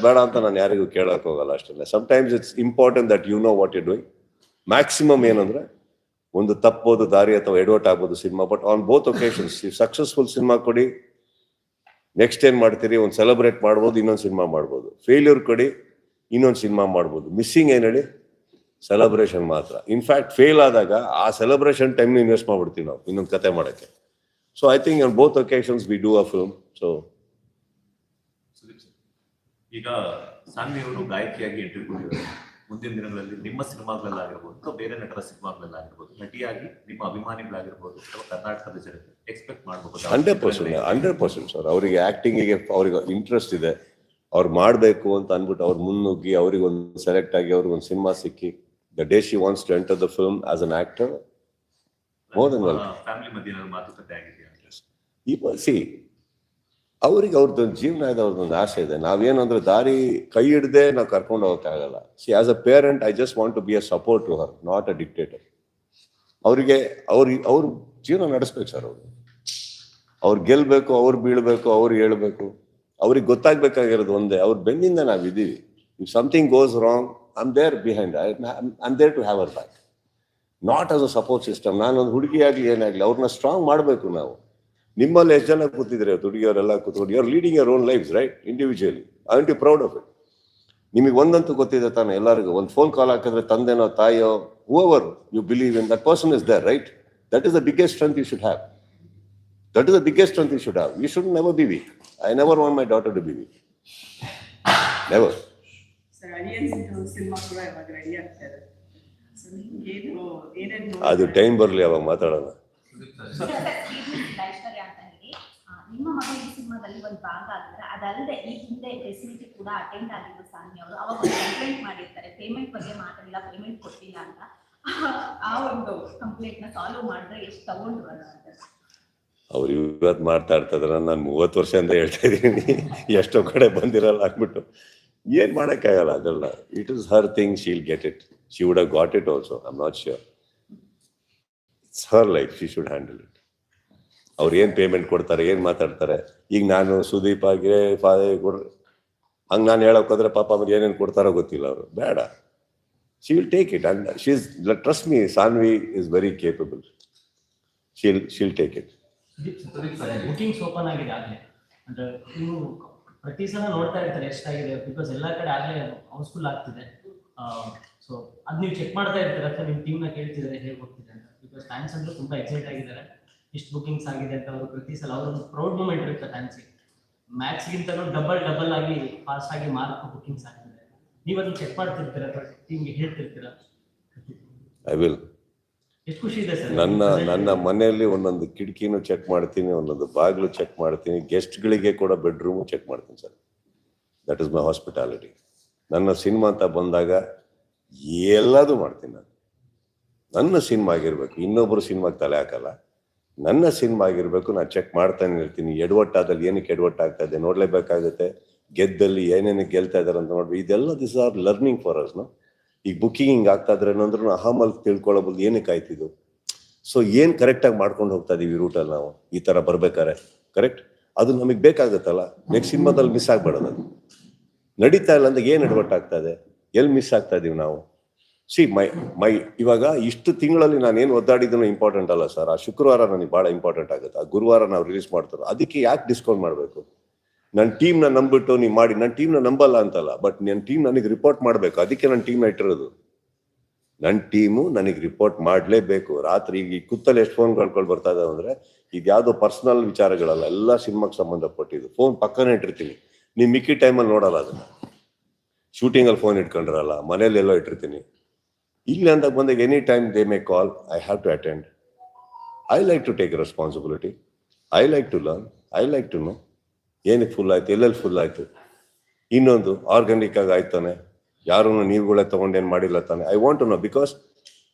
ಬೇಡ ಅಂತ ನಾನು ಯಾರಿಗೂ ಕೇಳಕ್ ಹೋಗಲ್ಲ ಅಷ್ಟೇ. Sometimes it's important that you know what you doing. Maximum ಏನಂದ್ರೆ ಒಂದು ತಪ್ಪೋದು ದಾರಿ ಅಥವಾ ಎಡವಟ್ ಆಗ್ಬೋದು ಸಿನಿಮಾ, but on both occasions successful ಸಿನಿಮಾ ಕೊಡಿ, ನೆಕ್ಸ್ಟ್ ಏನ್ ಮಾಡ್ತೀರಿ, ಒಂದು ಸೆಲೆಬ್ರೇಟ್ ಮಾಡ್ಬೋದು, ಇನ್ನೊಂದು ಸಿನಿಮಾ ಮಾಡ್ಬೋದು. ಫೇಲ್ಯೂರ್ ಕೊಡಿ, ಇನ್ನೊಂದು ಸಿನಿಮಾ ಮಾಡ್ಬೋದು. ಮಿಸ್ಸಿಂಗ್ ಏನ್ ಹೇಳಿ, ಸೆಲೆಬ್ರೇಷನ್ ಮಾತ್ರ. ಇನ್ಫ್ಯಾಕ್ಟ್ ಫೇಲ್ ಆದಾಗ ಆ ಸೆಲೆಬ್ರೇಷನ್ ಟೈಮ್ ಇನ್ವೆಸ್ಟ್ ಮಾಡ್ಬಿಡ್ತೀವಿ ನಾವು ಇನ್ನೊಂದು ಕತೆ ಮಾಡಕ್ಕೆ. So I think on both occasions we do a film. So ಈಗ ಸಾನ್ವಿ ಅವರು ಗಾಯಕಿಯಾಗಿ ಎಂಟ್ರಿ ಕೊಟ್ಟಿದ್ದಾರೆ. ಮುಂದಿನ ದಿನಗಳಲ್ಲಿ ನಿಮ್ಮ ಸಿನಿಮಾಗಳಲ್ಲಾಗಿರ್ಬೋದು ಅಥವಾ ಬೇರೆ ನಟರ ಸಿನಿಮಾಗಳಲ್ಲಾಗಿರ್ಬೋದು ನಟಿಯಾಗಿ ನಿಮ್ಮ ಅಭಿಮಾನಿಗಳಾಗಿರ್ಬೋದು ಅಥವಾ ಕರ್ನಾಟಕದ ಜನತೆ ಎಕ್ಸ್ಪೆಕ್ಟ್ ಮಾಡಬಹುದು? 100% ಸರ್. ಅವರಿಗೆ ಆಕ್ಟಿಂಗಿಗೆ ಅವ್ರಿಗೆ ಇಂಟ್ರೆಸ್ಟ್ ಇದೆ, ಅವ್ರು ಮಾಡಬೇಕು ಅಂತ ಅಂದ್ಬಿಟ್ಟು ಅವ್ರು ಮುನ್ನುಗ್ಗಿ ಅವ್ರಿಗೊಂದು ಸೆಲೆಕ್ಟ್ ಆಗಿ ಅವ್ರಿಗೊಂದು ಸಿನಿಮಾ ಸಿಕ್ಕಿ the day she wants to enter the film as an actor, more than welcome. Family ಮಧ್ಯೆ ಮಾತುಕತೆ ಆಗಿದೆಯಾ? ಸಿ, ಅವ್ರಿಗೆ ಅವ್ರದ್ದೊಂದು ಜೀವನ ಇದೆ, ಅವ್ರದ್ದೊಂದು ಆಸೆ ಇದೆ. ನಾವೇನಂದ್ರೆ ದಾರಿ ಕೈ ಹಿಡ್ದೆ ನಾವು ಕರ್ಕೊಂಡು ಹೋಗಕ್ಕಾಗಲ್ಲ. See, as a parent I just want to be a support to her, not a dictator. ಅವರಿಗೆ ಅವ್ರ ಜೀವನ ನಡೆಸ್ಬೇಕು ಸರ್. ಅವ್ರು ಗೆಲ್ಬೇಕು, ಅವ್ರು ಬೀಳ್ಬೇಕು, ಅವ್ರು ಹೇಳ್ಬೇಕು. ಅವ್ರಿಗೆ ಗೊತ್ತಾಗ್ಬೇಕಾಗಿರೋದು ಒಂದೇ, ಅವ್ರ ಬೆನ್ನಿಂದ ನಾವಿದ್ದೀವಿ. If something goes wrong, I am there behind, I am there to have our back, not as a support system. ನಾನೊಂದು ಹುಡುಗಿ ಆಗಲಿ ಏನಾಗಲಿ ಅವ್ರನ್ನ ಸ್ಟ್ರಾಂಗ್ ಮಾಡಬೇಕು ನಾವು. ನಿಮ್ಮಲ್ಲಿ ಎಷ್ಟು ಜನ ಕೂತಿದ್ರೆ ಹುಡುಗಿಯವರೆಲ್ಲ ಕೂತ್ಕೊಂಡು you are leading your own lives, right, individually. I am to proud of it. ನಿಮಗೆ ಒಂದಂತೂ ಗೊತ್ತಿದೆ ತಾನೆ, ಎಲ್ಲರಿಗೂ ಒಂದು ಫೋನ್ ಕಾಲ್ ಹಾಕಿದ್ರೆ ತಂದೆನೋ ತಾಯಿಯೋ whoever you believe in, that person is there, right? That is the biggest strength you should have. That is the biggest strength you should have. You should never be weak. I never want my daughter to be weak. Never. Sir, cinema ಕೂಡ ಇವಾಗ ready ಆಗ್ತಿದೆ. So ಏನೇನು ಅದು time ಬರಲಿ ಅವಾಗ ಮಾತಾಡೋಣ. ನಿಮ್ಮ ಮಗ ಈ ಸಿನಿಮಾದಲ್ಲಿ ಒಂದು ಭಾಗ ಆಗಿದ್ರೆ ಅದಲ್ಲದೆ ಈ ಹಿಂದೆ ಫೆಸಿಲಿಟಿ ಕೂಡ ಅಟೆಂಡ್ ಆಗಿದ್ರು ಸಾನ್ವಿ ಅವರು. ಅವಾಗ ಒಂದು ಕಂಪ್ಲೇಂಟ್ ಮಾಡಿರ್ತಾರೆ, ಪೇಮೆಂಟ್ ಬಗ್ಗೆ ಮಾತಾಡಿಲ್ಲ, ಪೇಮೆಂಟ್ ಕೊಟ್ಟಿಲ್ಲ ಅಂತ. ಆ ಒಂದು ಕಂಪ್ಲೇಂಟ್ ನ ಸಾಲ್ವ್ ಮಾಡಿದ್ರೆ ಎಷ್ಟು ತಗೊಂಡ್ರು ಅಂತ ಅವ್ರು ಇವತ್ತು ಮಾಡ್ತಾ ಇರ್ತಾರೆ. ನಾನು 30 ವರ್ಷದಿಂದ ಹೇಳ್ತಾ ಇದ್ದೀನಿ, ಎಷ್ಟೋ ಕಡೆ ಬಂದಿರಲ್ಲ ಅಂದ್ಬಿಟ್ಟು. ಏನ್ ಮಾಡೋಕ್ಕಾಗಲ್ಲ ಅದೆಲ್ಲ. It is her thing, she'll get it. She would have got it also, I am not sure. It's her life, she should handle it. ಅವ್ರು ಏನ್ ಪೇಮೆಂಟ್ ಕೊಡ್ತಾರೆ, ಏನ್ ಮಾತಾಡ್ತಾರೆ. ಈಗ ನಾನು ಸುದೀಪ್ ಆಗಿ ಕೊಡ್ರಿ ಹಂಗೆ ನಾನು ಹೇಳೋಕೋದ್ರೆ ಪಾಪ ಅವ್ರಿಗೆ ಏನೇನು ಕೊಡ್ತಾರೋ ಗೊತ್ತಿಲ್ಲ ಅವರು. ಬೇಡ, she will take it. And she is, trust me, Saanvi is very capable. She'll take it. Bookings open ಆಗಿದೆ ಆಗಲೇ, ಅಂದ್ರೆ ನೀವು ಪ್ರತಿ ಸಲ ನೋಡ್ತಾ ಇರ್ತಾರೆ ಎಷ್ಟಾಗಿದೆ, ಬಿಕಾಸ್ ಎಲ್ಲ ಕಡೆ ಆಗಲೇ ಹೌಸ್ಫುಲ್ ಆಗ್ತಿದೆ. ಸೊ ಅದು ನೀವು ಚೆಕ್ ಮಾಡ್ತಾ ಇರ್ತೀರ ಅಥವಾ ನಿಮ್ಮ ಟೀಮ್ನ ಕೇಳ್ತಿದ್ದಾರೆ ಹೇಗೆ ಹೋಗ್ತಿದೆ ಅಂತ? ಬಿಕಾಸ್ ಫ್ಯಾನ್ಸ್ ಅಂದ್ರೆ ತುಂಬ ಎಕ್ಸೈಟ್ ಆಗಿದ್ದಾರೆ, ಇಷ್ಟು ಬುಕಿಂಗ್ಸ್ ಆಗಿದೆ ಅಂತ. ಅವರು ಪ್ರತಿ ಸಲ ಅವರೊಂದು ಪ್ರೌಡ್ ಮೂಮೆಂಟ್ ಇರುತ್ತೆ ಫ್ಯಾನ್ಸಿಗೆ. ಮ್ಯಾಕ್ಸ್ಗಿಂತಲೂ ಡಬಲ್ ಆಗಿ ಫಾಸ್ಟ್ ಆಗಿ ಮಾರ್ಕ್ ಬುಕಿಂಗ್ಸ್ ಆಗ್ತಿದೆ. ನೀವು ಅದನ್ನು ಚೆಕ್ ಮಾಡ್ತಿರ್ತೀರ ಅಥವಾ ಟೀಮ್ಗೆ ಹೇಳ್ತಿರ್ತೀರ? I will. ಎಷ್ಟು ಖುಷಿ ಇದೆ ಸರ್. ನನ್ನ ಮನೆಯಲ್ಲಿ ಒಂದೊಂದು ಕಿಟಕಿನೂ ಚೆಕ್ ಮಾಡ್ತೀನಿ, ಒಂದೊಂದು ಬಾಗಿಲು ಚೆಕ್ ಮಾಡ್ತೀನಿ, ಗೆಸ್ಟ್ಗಳಿಗೆ ಕೂಡ ಬೆಡ್ರೂಮು ಚೆಕ್ ಮಾಡ್ತೀನಿ sir. That is my hospitality. ನನ್ನ ಸಿನಿಮಾ ಅಂತ ಬಂದಾಗ ಎಲ್ಲದೂ ಮಾಡ್ತೀನಿ ನಾನು. ನನ್ನ ಸಿನಿಮಾ ಆಗಿರ್ಬೇಕು, ಇನ್ನೊಬ್ಬರು ಸಿನಿಮಾಗೆ ತಲೆ ಹಾಕಲ್ಲ. ನನ್ನ ಸಿನಿಮಾ ಆಗಿರ್ಬೇಕು, ನಾನು ಚೆಕ್ ಮಾಡ್ತಾನೆ ಇರ್ತೀನಿ. ಎಡವಟ್ಟಾದಲ್ಲಿ ಏನಕ್ಕೆ ಎಡವಟ್ಟಾಗ್ತಾ ಇದೆ ನೋಡಲೇಬೇಕಾಗುತ್ತೆ. ಗೆದ್ದಲ್ಲಿ ಏನೇನು ಗೆಲ್ತಾ ಇದ್ದಾರೆ ಅಂತ ನೋಡ್ರಿ. ಇದೆಲ್ಲ this are learning for us. No, ಈಗ ಬುಕ್ಕಿಂಗ್ ಹಿಂಗೆ ಆಗ್ತಾ ಇದ್ರೆ ಏನಂದ್ರೂ ಅಹಮಲ್ಲಿ ತಿಳ್ಕೊಳ್ಳೋದು ಏನಕ್ಕೆ ಆಯ್ತಿದ್ದು. ಸೊ ಏನು ಕರೆಕ್ಟಾಗಿ ಮಾಡ್ಕೊಂಡು ಹೋಗ್ತಾ ಇದೀವಿ ರೂಟಲ್ಲಿ ನಾವು ಈ ಥರ ಬರ್ಬೇಕಾರೆ, ಕರೆಕ್ಟ್? ಅದು ನಮಗೆ ಬೇಕಾಗುತ್ತಲ್ಲ. ನೆಕ್ಸ್ಟ್ ಸಿನಿಮಾದಲ್ಲಿ ಮಿಸ್ ಆಗ್ಬೇಡೋದು. ಅದು ನಡೀತಾ ಇಲ್ಲ ಅಂದ್ರೆ ಏನು ಎಡವಟ್ಟಾಗ್ತಾ ಇದೆ, ಎಲ್ಲಿ ಮಿಸ್ ಆಗ್ತಾ ಇದೀವಿ ನಾವು? ಸಿ ಮೈ ಇವಾಗ ಇಷ್ಟು ತಿಂಗಳಲ್ಲಿ ನಾನು ಏನು ಒದ್ದಾಡಿದ್ದೂ ಇಂಪಾರ್ಟೆಂಟ್ ಅಲ್ಲ ಸರ್. ಆ ಶುಕ್ರವಾರ ನನಗೆ ಭಾಳ ಇಂಪಾರ್ಟೆಂಟ್ ಆಗುತ್ತೆ. ಆ ಗುರುವಾರ ನಾವು ರಿಲೀಸ್ ಮಾಡ್ತಾರೋ ಅದಕ್ಕೆ ಯಾಕೆ ಡಿಸ್ಕೌಂಟ್ ಮಾಡಬೇಕು? ನನ್ನ ಟೀಮ್ನ ನಂಬಿಟ್ಟು ನೀವು ಮಾಡಿ. ನನ್ನ ಟೀಮ್ನ ನಂಬಲ್ಲ ಅಂತಲ್ಲ, ಬಟ್ ನನ್ನ ಟೀಮ್ ನನಗೆ ರಿಪೋರ್ಟ್ ಮಾಡಬೇಕು. ಅದಕ್ಕೆ ನನ್ನ ಟೀಮ್ನ ಇಟ್ಟಿರೋದು. ನನ್ನ ಟೀಮು ನನಗೆ ರಿಪೋರ್ಟ್ ಮಾಡಲೇಬೇಕು. ರಾತ್ರಿ ಈಗ ಕುತ್ತಲ್ಲಿ ಎಷ್ಟು ಫೋನ್ ಕಳ್ಕೊಂಡು ಬರ್ತಾ ಇದ್ದಾವೆ ಅಂದರೆ ಇದು ಯಾವುದೋ ಪರ್ಸನಲ್ ವಿಚಾರಗಳಲ್ಲ, ಎಲ್ಲ ಸಿನಿಮಾಗೆ ಸಂಬಂಧಪಟ್ಟಿದ್ದು. ಫೋನ್ ಪಕ್ಕನೇ ಇಟ್ಟಿರ್ತೀನಿ. ನೀವು ಮಿಕ್ಕಿ ಟೈಮಲ್ಲಿ ನೋಡಲ್ಲ ಅದನ್ನು. ಶೂಟಿಂಗಲ್ಲಿ ಫೋನ್ ಇಟ್ಕೊಂಡಿರಲ್ಲ, ಮನೇಲಿ ಎಲ್ಲೋ ಇಟ್ಟಿರ್ತೀನಿ. ಇಲ್ಲಿ ಅಂದಾಗ ಬಂದಾಗ any time they may call, I have to attend. I like to take responsibility. I like to learn. I like to know ಏನಕ್ಕೆ ಫುಲ್ ಆಯ್ತು, ಎಲ್ಲೆಲ್ಲಿ ಫುಲ್ ಆಯ್ತು. ಇನ್ನೊಂದು ಆರ್ಗ್ಯಾನಿಕ್ ಆಗಿ ಆಯ್ತಾನೆ, ಯಾರೂ ನೀವುಗಳೇ ತೊಗೊಂಡೇನು ಮಾಡಿಲ್ಲ ತಾನೆ. I want to know. Because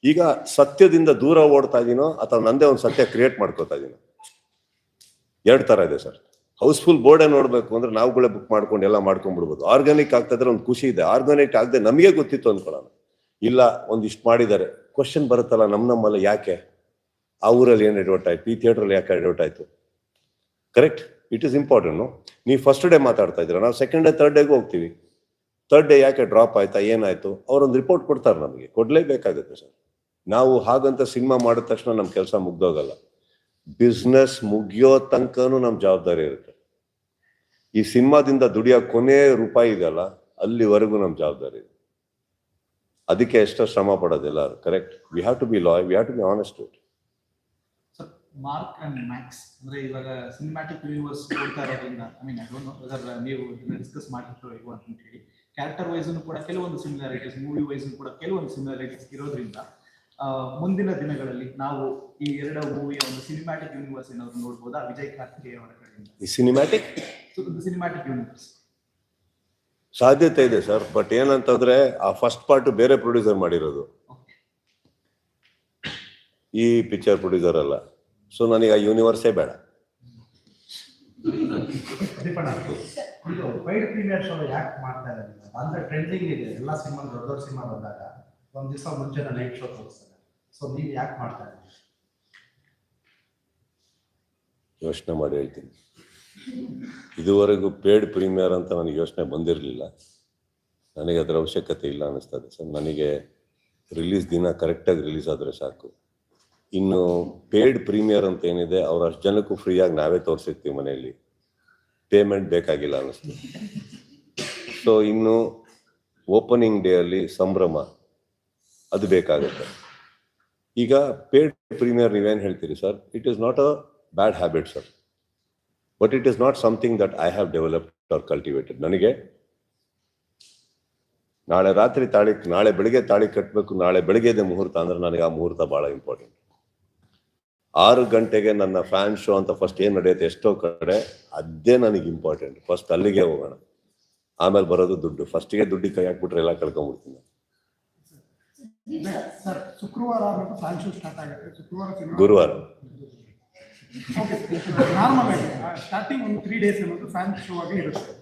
ಈಗ ಸತ್ಯದಿಂದ ದೂರ ಓಡ್ತಾ ಇದೀನೋ ಅಥವಾ ನಂದೇ ಒಂದು ಸತ್ಯ ಕ್ರಿಯೇಟ್ ಮಾಡ್ಕೋತಾ ಇದೀನೋ, ಎರಡು ಥರ ಇದೆ ಸರ್. ಹೌಸ್ಫುಲ್ ಬೋರ್ಡೇ ನೋಡಬೇಕು ಅಂದ್ರೆ ನಾವುಗಳೇ ಬುಕ್ ಮಾಡ್ಕೊಂಡು ಎಲ್ಲ ಮಾಡ್ಕೊಂಡ್ಬಿಡ್ಬೋದು. ಆರ್ಗ್ಯಾನಿಕ್ ಆಗ್ತಾ ಇದ್ರೆ ಒಂದು ಖುಷಿ ಇದೆ. ಆರ್ಗ್ಯಾನಿಕ್ ಆಗದೆ ನಮಗೆ ಗೊತ್ತಿತ್ತು ಅಂದ್ಕೊಳ್ಳೋಣ. ಇಲ್ಲ ಒಂದಿಷ್ಟು ಮಾಡಿದ್ದಾರೆ, ಕ್ವಶನ್ ಬರುತ್ತಲ್ಲ ನಮ್ಮಲ್ಲಿ, ಯಾಕೆ ಆ ಊರಲ್ಲಿ ಏನು ಎಡವಟ್ ಆಯ್ತು, ಈ ಥಿಯೇಟ್ರಲ್ಲಿ ಯಾಕೆ ಎಡವಟ್ ಆಯ್ತು, ಕರೆಕ್ಟ್? It is important. ನೀವು ಫಸ್ಟ್ ಡೇ ಮಾತಾಡ್ತಾ ಇದ್ದೀರಾ, ನಾವು ಸೆಕೆಂಡ್ ಡೇ ಥರ್ಡ್ ಡೇಗೆ ಹೋಗ್ತೀವಿ. ಥರ್ಡ್ ಡೇ ಯಾಕೆ ಡ್ರಾಪ್ ಆಯ್ತಾ, ಏನಾಯ್ತು, ಅವರೊಂದು ರಿಪೋರ್ಟ್ ಕೊಡ್ತಾರೆ, ನಮಗೆ ಕೊಡಲೇಬೇಕಾಗುತ್ತೆ ಸರ್. ನಾವು ಹಾಗಂತ ಸಿನಿಮಾ ಮಾಡಿದ ತಕ್ಷಣ ನಮ್ಮ ಕೆಲಸ ಮುಗ್ದೋಗಲ್ಲ. ಬಿಸ್ನೆಸ್ ಮುಗಿಯೋ ತನಕನೂ ನಮ್ಮ ಜವಾಬ್ದಾರಿ ಇರುತ್ತೆ. ಈ ಸಿನಿಮಾದಿಂದ ದುಡಿಯೋ ಕೊನೆ ರೂಪಾಯಿ ಇದೆಯಲ್ಲ, ಅಲ್ಲಿವರೆಗೂ ನಮ್ಮ ಜವಾಬ್ದಾರಿ ಇದೆ. ಅದಕ್ಕೆ ಎಷ್ಟೋ ಶ್ರಮ ಪಡೋದಿಲ್ಲ. Correct, we have to be loyal, we have to be honest with. Mark and Max ಅಂದ್ರೆ ಇವಾಗ ಸಿನಿಮ್ಯಾಟಿಕ್ ಯೂನಿವರ್ಸ್ ಕೊಡ್ತಾ ಇರೋದ್ರಿಂದ, I mean I don't know whether ನೀವು ಡಿಸ್ಕಸ್ ಮಾಡಿರ್ತೀರೋ ಇಲ್ವೋ ಅಂತ ಹೇಳಿ, ಕ್ಯಾರೆಕ್ಟರ್ ವೈಸ್ ಕೂಡ ಕೆಲವೊಂದು ಸಿಮಿಲಾರಿಟೀಸ್, ಮೂವಿ ವೈಸ್ ಕೂಡ ಕೆಲವೊಂದು ಸಿಮಿಲಾರಿಟೀಸ್ ಇರೋದ್ರಿಂದ ಮುಂದಿನ ದಿನಗಳಲ್ಲಿ ನಾವು ಈ ಎರಡು ಮೂವಿಯ ಒಂದು ಸಿನಿಮ್ಯಾಟಿಕ್ ಯೂನಿವರ್ಸ್ ಏನಾದ್ರು ನೋಡ್ಬೋದಾ ವಿಜಯ್ ಕಾರ್ತಿಕೇಯ ಅವರ ಕಡೆಯಿಂದ? ಈ ಸಿನಿಮ್ಯಾಟಿಕ್ ಯೂನಿವರ್ಸ್ ಸಾಧ್ಯತೆ ಇದೆ ಸರ್, ಬಟ್ ಏನಂತಂದ್ರೆ ಆ ಫಸ್ಟ್ ಪಾರ್ಟ್ ಬೇರೆ ಪ್ರೊಡ್ಯೂಸರ್ ಮಾಡಿರೋದು, ಈ ಪಿಕ್ಚರ್ ಪ್ರೊಡ್ಯೂಸರ್ ಅಲ್ಲ. ಸೊ ನನಗೆ ಆ ಯೂನಿವರ್ಸೇ ಬೇಡ. ವೈಡ್ ಪ್ರೀಮಿಯರ್ ಶೋ ಯಾಕೆ ಮಾಡ್ತಾ ಇದ್ದಾರೆ ಅಂದ್ರೆ ಟ್ರೆಂಡಿಂಗ್ ಇದೆ. ಎಲ್ಲ ಸಿನಿಮಾ ದೊಡ್ಡ ದೊಡ್ಡ ಸಿನಿಮಾ ಬಂದಾಗ ಒಂದ್ ದಿವಸ ಮುಂಚೆ ನೈಟ್ ಶೋ ತೋರಿಸ್ತಾರೆ. ಸೊ ನೀವು ಯಾಕೆ ಮಾಡ್ತಾ ಇದ್ದೀರಿ? ಯೋಚನೆ ಮಾಡಿ ಹೇಳ್ತೀನಿ. ಇದುವರೆಗೂ ಪೇಡ್ ಪ್ರೀಮಿಯರ್ ಅಂತ ನನಗೆ ಯೋಚನೆ ಬಂದಿರಲಿಲ್ಲ. ನನಗೆ ಅದರ ಅವಶ್ಯಕತೆ ಇಲ್ಲ ಅನ್ನಿಸ್ತದೆ ಸರ್. ನನಗೆ ರಿಲೀಸ್ ದಿನ ಕರೆಕ್ಟಾಗಿ ರಿಲೀಸ್ ಆದರೆ ಸಾಕು. ಇನ್ನು ಪೇಡ್ ಪ್ರೀಮಿಯರ್ ಅಂತ ಏನಿದೆ, ಅವ್ರು ಅಷ್ಟು ಜನಕ್ಕೂ ಫ್ರೀಯಾಗಿ ನಾವೇ ತೋರಿಸಿರ್ತೀವಿ ಮನೆಯಲ್ಲಿ, ಪೇಮೆಂಟ್ ಬೇಕಾಗಿಲ್ಲ ಅನ್ನಿಸ್ತದೆ. ಸೊ ಇನ್ನು ಓಪನಿಂಗ್ ಡೇ ಅಲ್ಲಿ ಸಂಭ್ರಮ ಅದು ಬೇಕಾಗುತ್ತೆ. ಈಗ ಪೇಡ್ ಪ್ರೀಮಿಯರ್ ನೀವೇನು ಹೇಳ್ತೀರಿ sir, it is not a bad habit sir, but it is not something that I have developed or cultivated. ನನಗೆ ನಾಳೆ ರಾತ್ರಿ ನಾಳೆ ಬೆಳಿಗ್ಗೆ ತಾಳಿ ಕಟ್ಟಬೇಕು, ನಾಳೆ ಬೆಳಿಗ್ಗೆದೆ ಮುಹೂರ್ತ ಅಂದ್ರೆ ನನಗೆ ಆ ಮುಹೂರ್ತ ಭಾಳ ಇಂಪಾರ್ಟೆಂಟ್. 6 ಗಂಟೆಗೆ ನನ್ನ ಫ್ಯಾನ್ ಶೋ ಅಂತ ಫಸ್ಟ್ ಏನು ನಡೆಯುತ್ತೆ ಎಷ್ಟೋ ಕಡೆ, ಅದೇ ನನಗೆ ಇಂಪಾರ್ಟೆಂಟ್. ಫಸ್ಟ್ ಅಲ್ಲಿಗೆ ಹೋಗೋಣ, ಆಮೇಲೆ ಬರೋದು ದುಡ್ಡು. ಫಸ್ಟಿಗೆ ದುಡ್ಡಿಗೆ ಕೈ ಹಾಕ್ಬಿಟ್ರೆ ಎಲ್ಲ ಕಳ್ಕೊಂಡ್ಬಿಡ್ತೀನಿ. ಸರ್ ಶುಕ್ರವಾರ ಫ್ಯಾನ್ ಶೋ ಸ್ಟಾರ್ಟ್ ಆಗುತ್ತೆ. ಶುಕ್ರವಾರ ಗುರುವಾರ ನಾರ್ಮಲ್ ಆಗಿ ಸ್ಟಾರ್ಟಿಂಗ್ ಒಂದು 3 days ಅನ್ನೋದು ಫ್ಯಾನ್ ಶೋ ಆಗಿ ಇರುತ್ತೆ.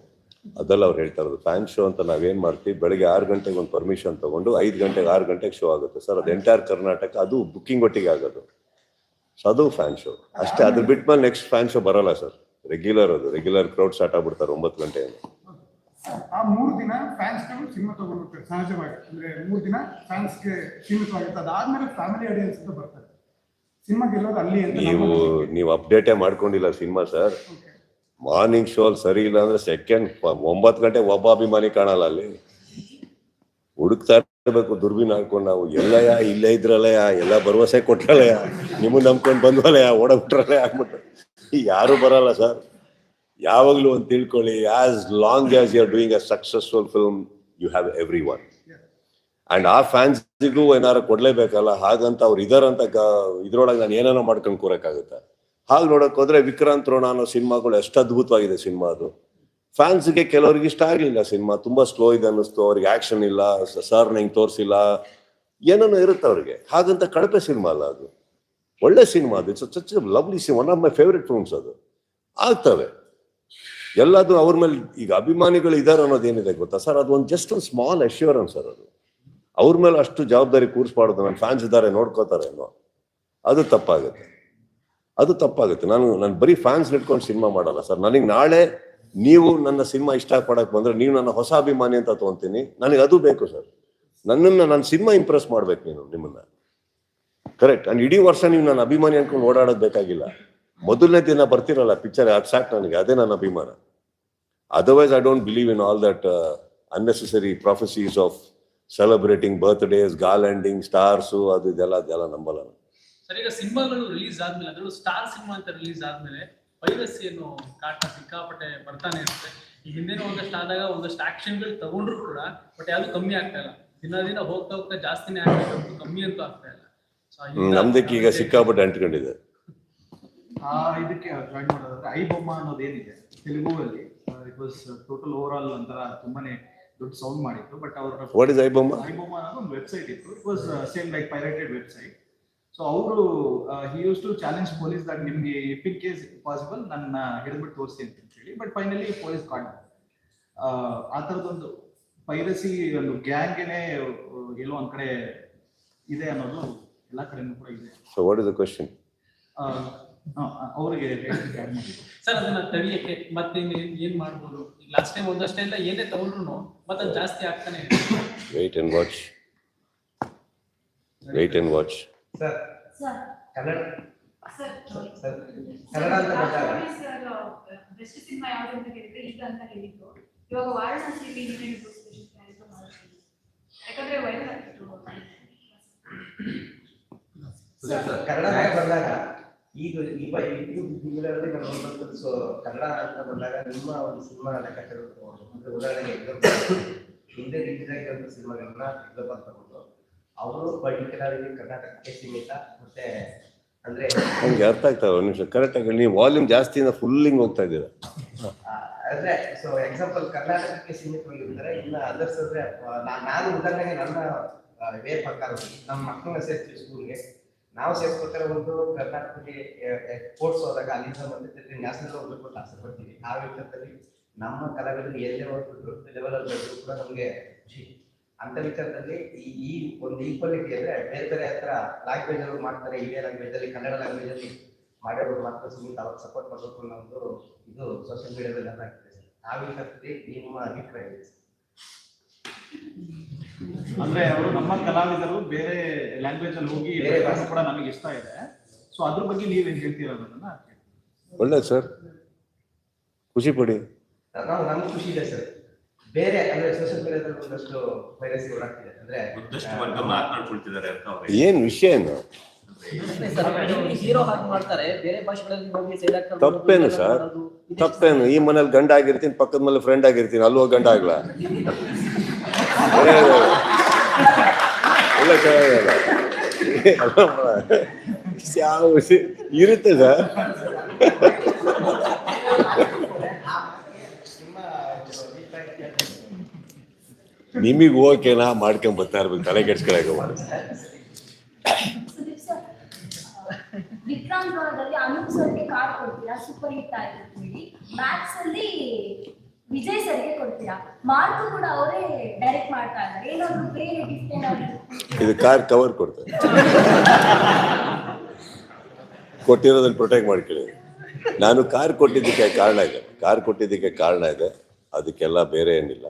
ಅದೆಲ್ಲ ಅವ್ರು ಹೇಳ್ತಾ ಇರೋದು. ಫ್ಯಾನ್ ಶೋ ಅಂತ ನಾವೇನು ಮಾಡ್ತೀವಿ, ಬೆಳಗ್ಗೆ 6 ಗಂಟೆಗೆ ಒಂದು ಪರ್ಮಿಷನ್ ತಗೊಂಡು 5 ಗಂಟೆಗೆ 6 ಗಂಟೆಗೆ ಶೋ ಆಗುತ್ತೆ ಸರ್. ಅದು ಎಂಟೈರ್ ಕರ್ನಾಟಕ, ಅದು ಬುಕ್ಕಿಂಗ್ ಒಟ್ಟಿಗೆ ಆಗೋದು. ಸೊ ಅದು ಫ್ಯಾನ್ ಶೋ ಅಷ್ಟೇ. ಅದ್ರ ಬಿಟ್ಮೇಲೆ ನೆಕ್ಸ್ಟ್ ಫ್ಯಾನ್ ಶೋ ಬರೋಲ್ಲ ಸರ್. ರೆಗ್ಯುಲರ್ ಕ್ರೌಡ್ ಸ್ಟಾರ್ಟ್ ಆಗ್ಬಿಡ್ತಾರೆ 9 ಗಂಟೆಯಿಂದ. ಆ 3 ದಿನ ಫ್ಯಾನ್ಸ್ಗಳು ಸಿನಿಮಾ ತಗೊಂಡ್ಬಿಡ್ತಾರೆ ಸಹಜವಾಗಿ. ಅಂದ್ರೆ 3 ದಿನ ಫ್ಯಾನ್ಸ್ಗೆ ಸೀಮಿತವಾಗಿರುತ್ತೆ. ಅದಾದ್ಮೇಲೆ ಫ್ಯಾಮಿಲಿ ಆಡಿಯನ್ಸ್ ಅಂತ ಬರ್ತಾರೆ. ಸಿನಿಮಾ ಗೆಲ್ಲೋದು ಅಲ್ಲಿ ಅಂತ ನೀವು ಅಪ್ಡೇಟೇ ಮಾಡ್ಕೊಂಡಿಲ್ಲ ಸಿನಿಮಾ ಸರ್. ಮಾರ್ನಿಂಗ್ ಶೋ ಅಲ್ಲಿ ಸರಿ ಇಲ್ಲ ಅಂದ್ರೆ ಸೆಕೆಂಡ್ 9 ಗಂಟೆಗೆ ಒಬ್ಬ ಅಭಿಮಾನಿ ಕಾಣಲ್ಲ ಅಲ್ಲಿ. ಹುಡುಕ್ತಾ ಇರಬೇಕು ದುರ್ಬಿನ್ ಹಾಕೊಂಡು ನಾವು. ಎಲ್ಲಯ್ಯ ಇಲ್ಲೇ ಇದ್ರಲ್ಲಯ್ಯ, ಎಲ್ಲ ಭರವಸೆ ಕೊಟ್ರಲ್ಲಯ್ಯ, ನಿಮ್ಮನ್ನ ನಂಬ್ಕೊಂಡು ಬಂದ್ವಲ್ಲಯ್ಯ, ಓಡಬಿಟ್ರಲ್ಲಯ್ಯ ಆಗ್ಬಿಟ್ಟು ಯಾರು ಬರಲ್ಲ ಸರ್. ಯಾವಾಗಲೂ ಒಂದು ತಿಳ್ಕೊಳ್ಳಿ, as long as you are doing a successful film, you have every one. And ಆ ಫ್ಯಾನ್ಸಿಗೂ ಏನಾರು ಕೊಡ್ಲೇಬೇಕಲ್ಲ. ಹಾಗಂತ ಅವ್ರು ಇದಾರಂತ ಇದ್ರೊಳಗೆ ನಾನು ಏನೇನೋ ಮಾಡ್ಕೊಂಡು ಕೂರಕ್ಕಾಗುತ್ತೆ. ಹಾಗೆ ನೋಡಕ್ ಹೋದ್ರೆ ವಿಕ್ರಾಂತ್ ರೋಣ ಅನ್ನೋ ಸಿನಿಮಾಗಳು ಎಷ್ಟು ಅದ್ಭುತವಾಗಿದೆ ಸಿನಿಮಾ. ಅದು ಫ್ಯಾನ್ಸ್ಗೆ ಕೆಲವ್ರಿಗೆ ಇಷ್ಟ ಆಗಲಿಲ್ಲ ಸಿನಿಮಾ, ತುಂಬಾ ಸ್ಲೋ ಇದೆ ಅನ್ನಿಸ್ತು. ಅವ್ರಿಗೆ ಆಕ್ಷನ್ ಇಲ್ಲ, ಸರ್ ನಂಗೆ ತೋರಿಸಿಲ್ಲ, ಏನೇನೋ ಇರುತ್ತೆ ಅವ್ರಿಗೆ. ಹಾಗಂತ ಕಳಪೆ ಸಿನಿಮಾ ಅಲ್ಲ, ಅದು ಒಳ್ಳೆ ಸಿನಿಮಾ. ಅದು it's lovely cinema, one of my favourite films. ಅದು ಆಗ್ತವೆ ಎಲ್ಲದು ಅವ್ರ ಮೇಲೆ. ಈಗ ಅಭಿಮಾನಿಗಳು ಇದಾರೆ ಅನ್ನೋದೇನಿದೆ ಗೊತ್ತಾ ಸರ್, ಅದು ಒಂದು ಜಸ್ಟ್ ಒಂದು ಸ್ಮಾಲ್ ಅಶ್ಯೂರೆನ್ಸ್ ಸರ್. ಅದು ಅವ್ರ ಮೇಲೆ ಅಷ್ಟು ಜವಾಬ್ದಾರಿ ಕೂರಿಸ್ಬಾರ್ದು. ನನ್ನ ಫ್ಯಾನ್ಸ್ ಇದ್ದಾರೆ ನೋಡ್ಕೋತಾರೆ ಅನ್ನೋ, ಅದು ತಪ್ಪಾಗುತ್ತೆ. ನಾನು ಬರೀ ಫ್ಯಾನ್ಸ್ ಇಟ್ಕೊಂಡು ಸಿನಿಮಾ ಮಾಡಲ್ಲ ಸರ್. ನನಗೆ ನಾಳೆ ನೀವು ನನ್ನ ಸಿನಿಮಾ ಇಷ್ಟಪಡಕ್ ಬಂದ್ರೆ ನೀವು ನನ್ನ ಹೊಸ ಅಭಿಮಾನಿ ಅಂತ ತಗೊಂತೀನಿ. ನನಗೆ ಅದು ಬೇಕು ಸರ್. ನನ್ನ ಸಿನಿಮಾ ಇಂಪ್ರೆಸ್ ಮಾಡ್ಬೇಕು ನಿಮ್ಮನ್ನ. ಕರೆಕ್ಟ್. ಅಂಡ್ ಇಡೀ ವರ್ಷ ನೀವು ನನ್ನ ಅಭಿಮಾನಿ ಅನ್ಕೊಂಡು ಓಡಾಡೋದು ಬೇಕಾಗಿಲ್ಲ. ಮೊದಲನೇ ದಿನ ಬರ್ತಿರಲ್ಲ ಪಿಕ್ಚರ್, ಅದು ಸಾಕು ನನಗೆ, ಅದೇ ನನ್ನ ಅಭಿಮಾನ. Otherwise I don't believe in all that unnecessary prophecies of celebrating birthdays, garlanding, stars, ಅದೆಲ್ಲ ನಂಬಲ್ಲ. ಸರ್ ಈಗ ಸಿನಿಮಾಗಳು ರಿಲೀಸ್ ಆದ್ಮೇಲೆ, ಅದರಲ್ಲೂ ಸ್ಟಾರ್ ಸಿನಿಮಾ ಅಂತ ರಿಲೀಸ್ ಆದ್ಮೇಲೆ ಪೈರಸಿ ಅನ್ನೋ ಕಾಟ ಸಿಕ್ಕಾಪಟ್ಟೆ ಬರ್ತಾನೆ ಇರುತ್ತೆ. ಈ ಹಿಂದೆನೂ ಒಂದಷ್ಟು ಆದಾಗ ಒಂದಷ್ಟು ಆಕ್ಷನ್ಗಳು ತಗೊಂಡ್ರು ಕೂಡ ಬಟ್ ಯಾವುದು ಕಮ್ಮಿ ಆಗ್ತಾ ಇಲ್ಲ. ದಿನ ಹೋಗ್ತಾ ಜಾಸ್ತಿನೇ ಆಗ್ತಾ, ಕಮ್ಮಿ ಅಂತೂ ಆಗ್ತಾ ಇಲ್ಲ. ನಮ್ದಕ್ಕೆ ಈಗ ಸಿಕ್ಕಾಪಟ್ಟೆ ಅಂಟ್ಕೊಂಡಿದೆ. ಇದಕ್ಕೆ ಜಾಯಿನ್ ಮಾಡೋದಾದ್ರೆ ಐ ಬೊಮ್ಮ ಅನ್ನೋದೇನಿದೆ ತೆಲುಗುವಲ್ಲಿ, it was total over all ಒಂಥರ ತುಂಬಾನೇ ದೊಡ್ಡ ಸೌಂಡ್ ಮಾಡಿತ್ತು. ಬಟ್ ಅವ್ರ ವಾಟ್ ಇಸ್ ಐ ಬೊಮ್ಮ ಅನ್ನೋ ಒಂದು ವೆಬ್ಸೈಟ್ ಇತ್ತು. It was same like pirated website. So ಅವರು he use to challenge police that ನಿಮ್ಗೆ ಇಫ್ ಇನ್ ಕೇಸ್ ಪಾಸಿಬಲ್ ನನ್ನ ಹಿಡಿದ್ಬಿಟ್ಟು ತೋರಿಸಿ ಅಂತ ಹೇಳಿ. ಬಟ್ ಫೈನಲಿ ಪೊಲೀಸ್ ಕಾಡ್. ಆ ಥರದೊಂದು ಪೈರಸಿ ಒಂದು ಗ್ಯಾಂಗೇನೆ ಎಲ್ಲೋ ಒಂದ್ ಕಡೆ ಇದೆ ಅನ್ನೋದು ಎಲ್ಲ ಕಡೆನೂ ಕೂಡ ಇದೆ. So what is the question? ಅವರಿಗೆ ಆಡ್ ಮಾಡಿ ಸರ್ ಅದನ್ನ ತಡೆಯಕ್ಕೆ ಮತ್ತೆ ಏನ್ ಮಾಡ್ಬೋದು? ಲಾಸ್ಟ್ ಟೈಮ್ ಒಂದಷ್ಟೇ ಇಲ್ಲ ಏನೇ ತಗೊಂಡ್ರು ಮತ್ತೆ ಅದು ಜಾಸ್ತಿ ಆಗ್ತಾನೆ ಇದೆ. Wait and watch. Sir sir Kannada sir sir Kannada ಅಂತ ಬಂದಾಗ ಬೆಸ್ಟ್ ಸಿನಿಮಾ ಯಾವ್ದು ಅಂತ ಕೇಳಿದ್ರೆ ಈಗ ಅಂತ ಹೇಳಿದ್ರು. ಇವಾಗ ವಾರಣಾಸಿಯಲ್ಲಿ ಇಂಡಿಯನ್ ಸ್ಪೆಷಲ್ ಕ್ಯಾರೆಕ್ಟರ್ ಮಾಡ್ತೀನಿ ಯಾಕಂದ್ರೆ ವೈರಲ್ ಆಗ್ತಿತ್ತು. ಕನ್ನಡ ಅಂತ ಬಂದಾಗ ಈಗ ತಿಂಗಳಲ್ಲಿ ನಾನು ಸೊ ಕನ್ನಡ ಅಂತ ಬಂದಾಗ ನಿಮ್ಮ ಒಂದು ಸಿನಿಮಾ ಲೆಕ್ಕಾಚಾರ ಅಂದ್ರೆ ಉದಾಹರಣೆಗೆ ಹಿಂದೆ ರಿಲೀಸ್ ಆಗಿರೋ ಸಿನಿಮಾಗಳನ್ನ ಎಕ್ಸಾಂಪಲ್ ತಗೊಂಡು ಅವರು ಪರ್ಟಿಕ್ಯುಲರ್ ಆಗಿ ಕರ್ನಾಟಕಕ್ಕೆ ಸೀಮಿತ ಮತ್ತೆ ಅಂದ್ರೆ ನಮ್ಗೆ ಅರ್ಥ ಆಗ್ತಾವ ಒಂದು ನಿಮಿಷ ಕರೆಕ್ಟಾಗಿ ನೀವು ವಾಲ್ಯೂಮ್ ಜಾಸ್ತಿಯಿಂದ ಫುಲ್ಲಿಂಗ್ ಹೋಗ್ತಾ ಇದ್ದೀರಾ. ಅಂದ್ರೆ ಸೊ ಎಕ್ಸಾಂಪಲ್ ಕರ್ನಾಟಕಕ್ಕೆ ಸೀಮಿತವಾಗಿರ್ತಾರೆ. ಇನ್ನು ಅದರ್ಸ್ ಅಂದ್ರೆ ನಾನು ಉದಾಹರಣೆಗೆ ನನ್ನ ವೇ ಪ್ರಕಾರ ನಮ್ಮ ಮಕ್ಕಳನ್ನ ಸೇರ್ತೀವಿ ಸ್ಕೂಲ್ಗೆ. ನಾವು ಸೇರ್ಸ್ಬೇಕಾದ್ರೆ ಒಂದು ಕರ್ನಾಟಕಕ್ಕೆ ಸ್ಪೋರ್ಟ್ಸ್ ಹೋದಾಗ ಅಲ್ಲಿಂದ ಮತ್ತೆ ನ್ಯಾಷನಲ್ ಹೋಗ್ಬೇಕು ಅಂತ ಆಸೆ ಪಡ್ತೀವಿ. ಆ ವಿಚಾರದಲ್ಲಿ ನಮ್ಮ ಕಲಾವಿದರು ಎಲ್ಲೇ ಹೋಗ್ಬಿಟ್ಟು ಲೆವೆಲ್ ಅಲ್ಲಿ ಕೂಡ ನಮಗೆ ಖುಷಿ. ಅಂತ ವಿಚಾರದಲ್ಲಿ ಈ ಒಂದು ಈಕ್ವಾಲಿಟಿ ಅಂದ್ರೆ ಬೇರೆ ಬೇರೆ ಹತ್ರ ಲ್ಯಾಂಗ್ವೇಜ್ ಅಲ್ಲಿ ಮಾಡ್ತಾರೆ, ಇದೇ ಲ್ಯಾಂಗ್ವೇಜ್ ಅಲ್ಲಿ ಕನ್ನಡ ಲ್ಯಾಂಗ್ವೇಜ್ ಅಲ್ಲಿ ಮಾಡೋರು ಮಾತ್ರ ಸುಮ್ಮನೆ ಅವ್ರಿಗೆ ಸಪೋರ್ಟ್ ಮಾಡಬೇಕು ಅನ್ನೋದು ಇದು ಸೋಷಿಯಲ್ ಮೀಡಿಯಾದಲ್ಲಿ ಎಲ್ಲ ಆಗ್ತದೆ ಸರ್. ಆ ವಿಚಾರದಲ್ಲಿ ನಿಮ್ಮ ಅಭಿಪ್ರಾಯ ಇದೆ ಸರ್? ಅಂದ್ರೆ ಅವರು ನಮ್ಮ ಕಲಾವಿದರು ಬೇರೆ ಲ್ಯಾಂಗ್ವೇಜ್ ಅಲ್ಲಿ ಹೋಗಿ ಬೇರೆ ಭಾಷೆ ಕೂಡ ನಮಗೆ ಇಷ್ಟ ಇದೆ. ಸೊ ಅದ್ರ ಬಗ್ಗೆ ನೀವೇನ್ ಹೇಳ್ತೀರಾ ಅನ್ನೋದನ್ನ ಒಳ್ಳೆ ಸರ್, ಖುಷಿ ಪಡಿ. ನಮ್ಗೆ ಖುಷಿ ಇದೆ ಸರ್. ಬೇರೆ ಅಂದ್ರೆ ಸೋಷಿಯಲ್ ಮೀಡಿಯಾದಲ್ಲಿ ಒಂದಷ್ಟು ವೈರಸ್ ಓಡಾಡ್ತಿದೆ ಅಂದ್ರೆ ಒಂದಷ್ಟು ವರ್ಗ ಮಾತನಾಡ್ಕೊಳ್ತಿದ್ದಾರೆ ಅಂತ ಅವ್ರು. ಏನ್ ವಿಷಯ ಏನು? ಹೀರೋ ಹಾಗೆ ಮಾಡ್ತಾರೆ, ಬೇರೆ ಭಾಷೆಗಳಲ್ಲಿ ಹೋಗಿ ಸೈಡ್ ಆಗ್ತಾರೆ. ತಪ್ಪೇನು ಸರ್? ತಪ್ಪೇನು? ಈ ಮನೇಲಿ ಗಂಡ ಆಗಿರ್ತೀನಿ, ಪಕ್ಕದ ಮನೇಲಿ ಫ್ರೆಂಡ್ ಆಗಿರ್ತೀನಿ, ಅಲ್ವೋ ಗಂಡ ಆಗ್ಲಾ? ಒಳ್ಳೆ ಚೆನ್ನಾಗಲ್ಲ ಯಾವ ಇರುತ್ತೆ ಸರ್. ನಿಮಗ್ ಓಕೆನಾ ಮಾಡ್ಕೊಂಡ್ ಬರ್ತಾ ಇರ್ಬೇಕು, ತಲೆ ಕೆಡ್ಸ್ಕೊಳಕ ಮಾಡಿ. ವಿಕ್ರಾಂತದಲ್ಲಿ ಅನೂಪ್ ಸರ್ಗೆ ಕಾರ್ಡ್ ಕೊಡ್ತೀರಾ, ಸೂಪರ್ ಹಿಟ್ ಆಯ್ತು ಹೇಳಿ. ಮ್ಯಾಥ್ಸ್ ಅಲ್ಲಿ ವಿಜಯ್ ಸರ್ಗೆ ಕೊಡ್ತೀರಾ, ಮಾರ್ಕು ಕೂಡ ಅವರೇ ಡೈರೆಕ್ಟ್ ಮಾಡ್ತಾ ಇದ್ದಾರೆ. ಏನಾದ್ರು ಬೇರೆ ಗಿಫ್ಟ್ ಏನಾದ್ರು? ಇದು ಕಾರ್ ಕವರ್ ಕೊಡ್ತಾರೆ, ಕೊಟ್ಟಿರೋದನ್ನ ಪ್ರೊಟೆಕ್ಟ್ ಮಾಡ್ಕೊಳ್ಳಿ. ನಾನು ಕಾರ್ ಕೊಟ್ಟಿದ್ದಕ್ಕೆ ಕಾರಣ ಇದೆ, ಅದಕ್ಕೆಲ್ಲ ಬೇರೆ ಏನಿಲ್ಲ.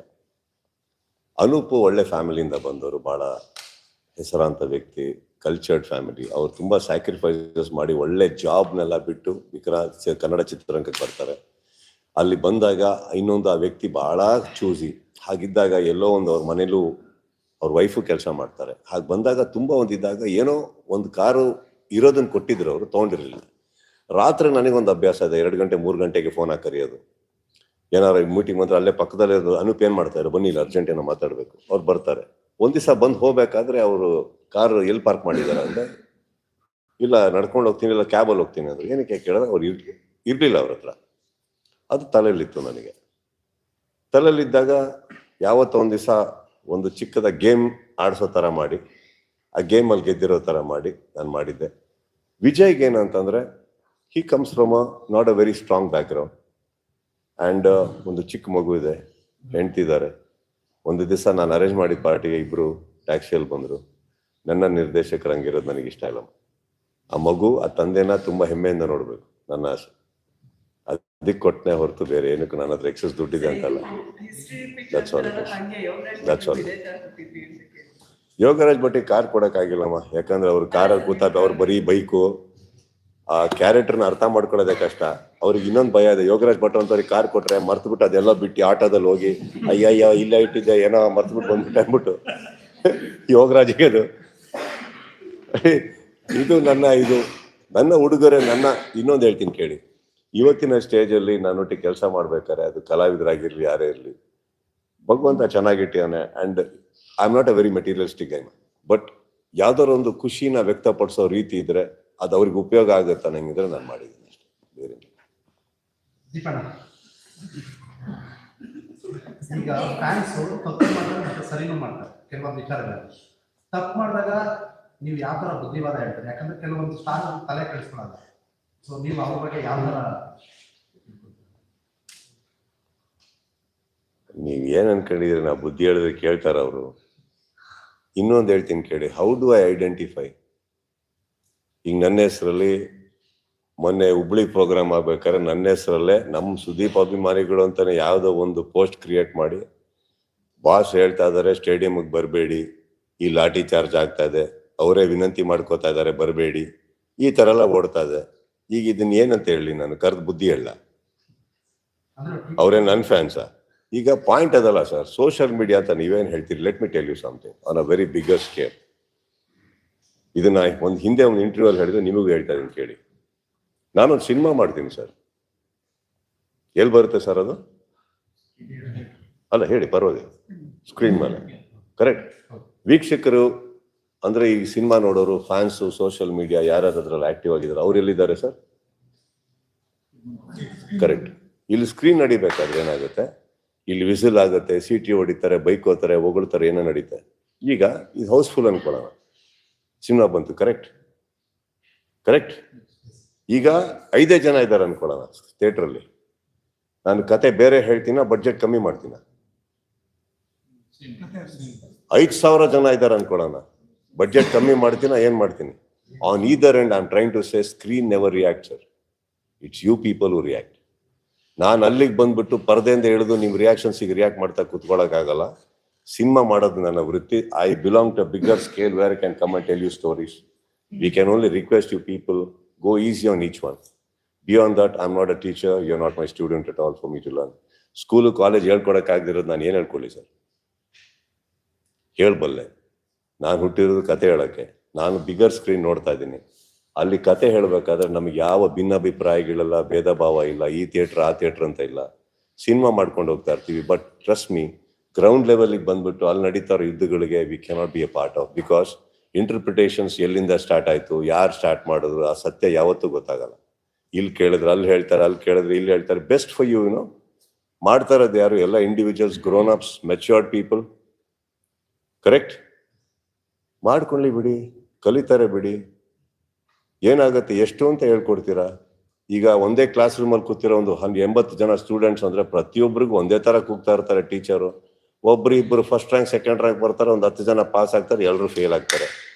ಅನೂಪು ಒಳ್ಳೆ ಫ್ಯಾಮಿಲಿಯಿಂದ ಬಂದವರು, ಭಾಳ ಹೆಸರಾಂತ ವ್ಯಕ್ತಿ, ಕಲ್ಚರ್ಡ್ ಫ್ಯಾಮಿಲಿ. ಅವ್ರು ತುಂಬ ಸ್ಯಾಕ್ರಿಫೈಸಸ್ ಮಾಡಿ ಒಳ್ಳೆ ಜಾಬ್ನೆಲ್ಲ ಬಿಟ್ಟು ಕನ್ನಡ ಚಿತ್ರರಂಗಕ್ಕೆ ಬರ್ತಾರೆ. ಅಲ್ಲಿ ಬಂದಾಗ ಇನ್ನೊಂದು ಆ ವ್ಯಕ್ತಿ ಭಾಳ ಚೂಸಿ. ಹಾಗಿದ್ದಾಗ ಎಲ್ಲೋ ಒಂದು ಅವ್ರ ಮನೇಲೂ ಅವ್ರ ವೈಫು ಕೆಲಸ ಮಾಡ್ತಾರೆ. ಹಾಗೆ ಬಂದಾಗ ತುಂಬ ಒಂದಿದ್ದಾಗ ಏನೋ ಒಂದು ಕಾರು ಇರೋದನ್ನು ಕೊಟ್ಟಿದ್ರು, ಅವರು ತೊಗೊಂಡಿರಲಿಲ್ಲ. ರಾತ್ರಿ ನನಗೊಂದು ಅಭ್ಯಾಸ ಇದೆ, 2 ಗಂಟೆ 3 ಗಂಟೆಗೆ ಫೋನ್ ಹಾಕಿ ಕರೆಯೋದು. ಏನಾರು ಮೀಟಿಂಗ್ ಬಂದ್ರೆ ಅಲ್ಲೇ ಪಕ್ಕದಲ್ಲೇ ಅನೂಪ್ ಏನು ಮಾಡ್ತಾರೆ, ಬನ್ನಿ ಇಲ್ಲ ಅರ್ಜೆಂಟ್ ಏನೋ ಮಾತಾಡಬೇಕು. ಅವ್ರು ಬರ್ತಾರೆ. ಒಂದು ದಿವಸ ಬಂದು ಹೋಗ್ಬೇಕಾದ್ರೆ ಅವರು ಕಾರು ಎಲ್ಲಿ ಪಾರ್ಕ್ ಮಾಡಿದ್ದಾರೆ ಅಂದರೆ, ಇಲ್ಲ ನಡ್ಕೊಂಡು ಹೋಗ್ತೀನಿ, ಇಲ್ಲ ಕ್ಯಾಬಲ್ಲಿ ಹೋಗ್ತೀನಿ ಅಂದ್ರೆ. ಏನಕ್ಕೆ ಕೇಳಿದ್ರೆ ಅವ್ರು ಇರಲಿಲ್ಲ ಅವ್ರ ಹತ್ರ. ಅದು ತಲೆಯಲ್ಲಿತ್ತು ನನಗೆ. ತಲೆಯಲ್ಲಿದ್ದಾಗ ಯಾವತ್ತೋ ಒಂದು ದಿವಸ ಒಂದು ಚಿಕ್ಕದ ಗೇಮ್ ಆಡಿಸೋ ಥರ ಮಾಡಿ, ಆ ಗೇಮಲ್ಲಿ ಗೆದ್ದಿರೋ ಥರ ಮಾಡಿ ನಾನು ಮಾಡಿದ್ದೆ. ವಿಜಯ್ಗೆ ಏನಂತಂದರೆ, he comes from not a very strong background and ಒಂದು ಚಿಕ್ಕ ಮಗು ಇದೆ, ಹೆಂಡ್ತಿದ್ದಾರೆ. ಒಂದು ದಿವಸ ನಾನು ಅರೇಂಜ್ ಮಾಡಿದ ಪಾರ್ಟಿಗೆ ಇಬ್ಬರು ಟ್ಯಾಕ್ಸಿಯಲ್ಲಿ ಬಂದರು. ನನ್ನ ನಿರ್ದೇಶಕರು ಹಂಗಿರೋದು ನನಗೆ ಇಷ್ಟ ಇಲ್ಲ. ಆ ಮಗು ಆ ತಂದೆನ ತುಂಬ ಹೆಮ್ಮೆಯಿಂದ ನೋಡಬೇಕು, ನನ್ನ ಆಸೆ. ಅದಕ್ಕೆ ಕೊಟ್ಟನೆ ಹೊರತು ಬೇರೆ ಏನಕ್ಕೂ ನನ್ನ ಹತ್ರ ಎಕ್ಸಸ್ ದುಡ್ಡಿದೆ ಅಂತಲ್ಲ. That's all. Yogaraj Bhatti car ಕೊಡೋಕ್ಕಾಗಿಲ್ಲಮ್ಮ, ಯಾಕಂದ್ರೆ ಅವ್ರು ಕಾರಲ್ಲಿ ಕೂತಾಗ ಅವ್ರು ಬರೀ ಬೈಕು, ಆ ಕ್ಯಾರೆಕ್ಟರ್ನ ಅರ್ಥ ಮಾಡ್ಕೊಳ್ಳೋದೇ ಕಷ್ಟ. ಅವ್ರಿಗೆ ಇನ್ನೊಂದು ಭಯ ಇದೆ, ಯೋಗರಾಜ್ ಭಟ್ ಅಂತವ್ರಿಗೆ ಕಾರ್ ಕೊಟ್ರೆ ಮರ್ತ್ಬಿಟ್ಟು ಅದೆಲ್ಲ ಬಿಟ್ಟು ಆಟೋದಲ್ಲಿ ಹೋಗಿ ಅಯ್ಯಯ್ಯ ಇಲ್ಲ ಇಟ್ಟಿದ್ದೆ ಏನೋ ಮರ್ತ್ಬಿಟ್ಟು ಬಂದ್ಬಿಟ್ಟು ಅಂದ್ಬಿಟ್ಟು ಯೋಗರಾಜ್ಗೆ ಇದು ನನ್ನ ಉಡುಗೊರೆ. ಇನ್ನೊಂದು ಹೇಳ್ತೀನಿ ಕೇಳಿ, ಇವತ್ತಿನ ಸ್ಟೇಜಲ್ಲಿ ನಾನೊಟ್ಟಿಗೆ ಕೆಲಸ ಮಾಡ್ಬೇಕಾದ್ರೆ ಅದು ಕಲಾವಿದರಾಗಿರ್ಲಿ ಯಾರೇ ಇರಲಿ, ಭಗವಂತ ಚೆನ್ನಾಗಿಟ್ಟಿಯಾನೆ. And I am not a very materialistic guy, but ಯಾವ್ದಾರ ಒಂದು ಖುಷಿನ ವ್ಯಕ್ತಪಡಿಸೋ ರೀತಿ ಇದ್ರೆ ಅದು ಅವ್ರಿಗೆ ಉಪಯೋಗ ಆಗುತ್ತೆ ನಂಗಿದ್ರೆ ನಾನು ಮಾಡಿದ್ದೀನಿ ಅಷ್ಟೇ, ಬೇರೆ. ದೀಪಣ್ಣ, ಈಗ ಫ್ಯಾನ್ಸು ತಪ್ಪು ಮಾಡ್ತಾರೆ ಮತ್ತೆ ಸರಿನೂ ಮಾಡ್ತಾರೆ ಕೆಲವೊಂದು ವಿಚಾರಗಳಲ್ಲಿ. ತಪ್ಪು ಮಾಡಿದಾಗ ನೀವು ಯಾವ ಥರ ಬುದ್ಧಿವಾದ ಹೇಳ್ತಾರೆ? ಯಾಕಂದ್ರೆ ಕೆಲವೊಂದು ಸ್ಟಾರ್ ತಲೆ ಕೆಡಿಸ್ಕೊಳ್ಳಲ್ಲ. ಸೊ ನೀವು ಅವ್ರ ಬಗ್ಗೆ ಯಾವ ಥರ? ನೀವು ಏನು ಅನ್ಕೊಂಡಿದ್ರೆ ನಾವು ಬುದ್ಧಿ ಹೇಳಿದ್ರೆ ಕೇಳ್ತಾರ ಅವರು. ಇನ್ನೊಂದು ಹೇಳ್ತೀನಿ ಕೇಳಿ, ಹೌ ಡು ಐ ಐಡೆಂಟಿಫೈ? ಈಗ ನನ್ನ ಹೆಸರಲ್ಲಿ ಮೊನ್ನೆ ಹುಬ್ಳಿ ಪ್ರೋಗ್ರಾಮ್ ಆಗ್ಬೇಕಾದ್ರೆ ನನ್ನ ಹೆಸರಲ್ಲೇ ನಮ್ಮ ಸುದೀಪ್ ಅಭಿಮಾನಿಗಳು ಅಂತಾನೆ ಯಾವುದೋ ಒಂದು ಪೋಸ್ಟ್ ಕ್ರಿಯೇಟ್ ಮಾಡಿ ಬಾಸ್ ಹೇಳ್ತಾ ಇದ್ದಾರೆ ಸ್ಟೇಡಿಯಂಗೆ ಬರಬೇಡಿ, ಈ ಲಾಠಿ ಚಾರ್ಜ್ ಆಗ್ತಾ ಇದೆ, ಅವರೇ ವಿನಂತಿ ಮಾಡ್ಕೋತಾ ಇದ್ದಾರೆ ಬರಬೇಡಿ, ಈ ಥರ ಎಲ್ಲ ಓಡ್ತಾ ಇದೆ. ಈಗ ಇದನ್ನ ಏನಂತ ಹೇಳಿ ನಾನು ಕರೆದು ಬುದ್ಧಿ ಹೇಳ? ಅವರೇ ನನ್ನ ಫ್ಯಾನ್ಸಾ? ಈಗ ಪಾಯಿಂಟ್ ಅದಲ್ಲ ಸರ್, ಸೋಷಿಯಲ್ ಮೀಡಿಯಾ ಅಂತ ನೀವೇನು ಹೇಳ್ತೀರಿ? Let me tell you something on a very bigger scale. ಇದನ್ನ ಹಿಂದೆ ಒಂದು ಇಂಟರ್ವ್ಯೂ ಅಲ್ಲಿ ಹೇಳಿದ್ರೆ ನಿಮಗೂ ಹೇಳ್ತಾ ಇದೀನಿ ಕೇಳಿ. ನಾನೊಂದು ಸಿನಿಮಾ ಮಾಡ್ತೀನಿ ಸರ್, ಎಲ್ಲಿ ಬರುತ್ತೆ ಸರ್ ಅದು? ಅಲ್ಲ ಹೇಳಿ, ಪರವಾಗಿಲ್ಲ, ಸ್ಕ್ರೀನ್ ಮೇಲೆ. ಕರೆಕ್ಟ್. ವೀಕ್ಷಕರು ಅಂದ್ರೆ ಈ ಸಿನಿಮಾ ನೋಡೋರು, ಫ್ಯಾನ್ಸು, ಸೋಷಿಯಲ್ ಮೀಡಿಯಾ ಯಾರಾದ್ರೂ ಅದ್ರಲ್ಲಿ ಆಕ್ಟಿವ್ ಆಗಿದ್ದಾರೆ, ಅವ್ರು ಎಲ್ಲಿದ್ದಾರೆ ಸರ್? ಕರೆಕ್ಟ್. ಇಲ್ಲಿ ಸ್ಕ್ರೀನ್ ನಡಿಬೇಕಾದ್ರೆ ಏನಾಗುತ್ತೆ, ಇಲ್ಲಿ ವಿಸಿಲ್ ಆಗುತ್ತೆ, ಸಿಟಿ ಹೊಡಿತಾರೆ, ಬೈಕ್ ಹೋಗ್ತಾರೆ, ಹೊಗಳ್ತಾರೆ, ಏನೋ ನಡೀತೆ. ಈಗ ಇದು ಹೌಸ್ಫುಲ್ ಅನ್ಕೊಳ್ಳೋಣ, ಸಿನಿಮಾ ಬಂತು, ಕರೆಕ್ಟ್ ಕರೆಕ್ಟ್. ಈಗ 5 ಜನ ಇದ್ದಾರೆ ಅನ್ಕೊಳ್ಳೋಣ ಥಿಯೇಟ್ರಲ್ಲಿ, ನಾನು ಕತೆ ಬೇರೆ ಹೇಳ್ತೀನ, ಬಡ್ಜೆಟ್ ಕಮ್ಮಿ ಮಾಡ್ತೀನ? 5,000 ಜನ ಇದ್ದಾರೆ ಅನ್ಕೊಳ್ಳೋಣ, ಬಡ್ಜೆಟ್ ಕಮ್ಮಿ ಮಾಡ್ತೀನ, ಏನ್ ಮಾಡ್ತೀನಿ? On either end I am trying to say screen never react sir, it's you people who react. ನಾನು ಅಲ್ಲಿಗೆ ಬಂದ್ಬಿಟ್ಟು ಪರದೆಯಿಂದ ಹಿಡಿದು ನಿಮ್ಮ ರಿಯಾಕ್ಷನ್ಸಿಗೆ ರಿಯಾಕ್ಟ್ ಮಾಡ್ತಾ ಕೂತ್ಕೊಳ್ಳೋಕ್ಕಾಗಲ್ಲ. ಸಿನಿಮಾ ಮಾಡೋದು ನನ್ನ ವೃತ್ತಿ. I belong to bigger scale where I can come and tell you stories. We can only request you people, go easy on each one. Beyond that, I'm not a teacher, you're not my student at all for me to learn. School college ಹೇಳ್ಕೊಡಕ್ಕಾಗದಿರೋದು ನಾನು ಏನು ಹೇಳ್ಕೊಳ್ಳಿ sir? ಹೇಳ್ಬಲ್ಲೆ. ನಾನು ಹುಟ್ಟಿರೋದು ಕತೆ ಹೇಳೋಕ್ಕೆ. ನಾನು bigger screen ನೋಡ್ತಾ ಇದ್ದೀನಿ. ಅಲ್ಲಿ ಕತೆ ಹೇಳಬೇಕಾದ್ರೆ ನಮಗೆ ಯಾವ ಭಿನ್ನಾಭಿಪ್ರಾಯಗಳಿಲ್ಲ, ಭೇದ ಭಾವ ಇಲ್ಲ, ಈ ಥಿಯೇಟ್ರ್ ಆ ಥಿಯೇಟ್ರ್ ಅಂತ ಇಲ್ಲ. ಸಿನಿಮಾ ಮಾಡ್ಕೊಂಡು ಹೋಗ್ತಾ ಇರ್ತೀವಿ. ಬಟ್ ಟ್ರಸ್ಟ್ ಮೀ, ಗ್ರೌಂಡ್ ಲೆವೆಲ್ಗೆ ಬಂದ್ಬಿಟ್ಟು ಅಲ್ಲಿ ನಡೀತಾ ಇರೋ ಯುದ್ಧಗಳಿಗೆ we cannot be a part of. Because interpretations ಎಲ್ಲಿಂದ ಸ್ಟಾರ್ಟ್ ಆಯ್ತು, ಯಾರು ಸ್ಟಾರ್ಟ್ ಮಾಡಿದ್ರು, ಆ ಸತ್ಯ ಯಾವತ್ತೂ ಗೊತ್ತಾಗಲ್ಲ. ಇಲ್ಲಿ ಕೇಳಿದ್ರೆ ಅಲ್ಲಿ ಹೇಳ್ತಾರೆ, ಅಲ್ಲಿ ಕೇಳಿದ್ರೆ ಇಲ್ಲಿ ಹೇಳ್ತಾರೆ. Best for you, you know. ಮಾಡ್ತಾ ಇರೋದು ಯಾರು? ಎಲ್ಲ individuals, grown ups, matured people. Correct. ಮಾಡ್ಕೊಳ್ಳಿ ಬಿಡಿ, ಕಲಿತಾರೆ ಬಿಡಿ. ಏನಾಗುತ್ತೆ, ಎಷ್ಟು ಅಂತ ಹೇಳ್ಕೊಡ್ತೀರಾ? ಈಗ ಒಂದೇ ಕ್ಲಾಸ್ ರೂಮಲ್ಲಿ ಕೂತಿರೋ ಒಂದು 80 ಜನ ಸ್ಟೂಡೆಂಟ್ಸ್ ಅಂದ್ರೆ ಪ್ರತಿಯೊಬ್ಬರಿಗೂ ಒಂದೇ ತರ ಕೂಗ್ತಾ ಇರ್ತಾರೆ ಟೀಚರು. ಒಬ್ರು ಇಬ್ಬರು ಫಸ್ಟ್ ರ್ಯಾಂಕ್ ಸೆಕೆಂಡ್ ರ್ಯಾಂಕ್ ಬರ್ತಾರೆ, ಒಂದು 10 ಜನ ಪಾಸ್ ಆಗ್ತಾರೆ, ಎಲ್ಲರೂ ಫೇಲ್ ಆಗ್ತಾರೆ.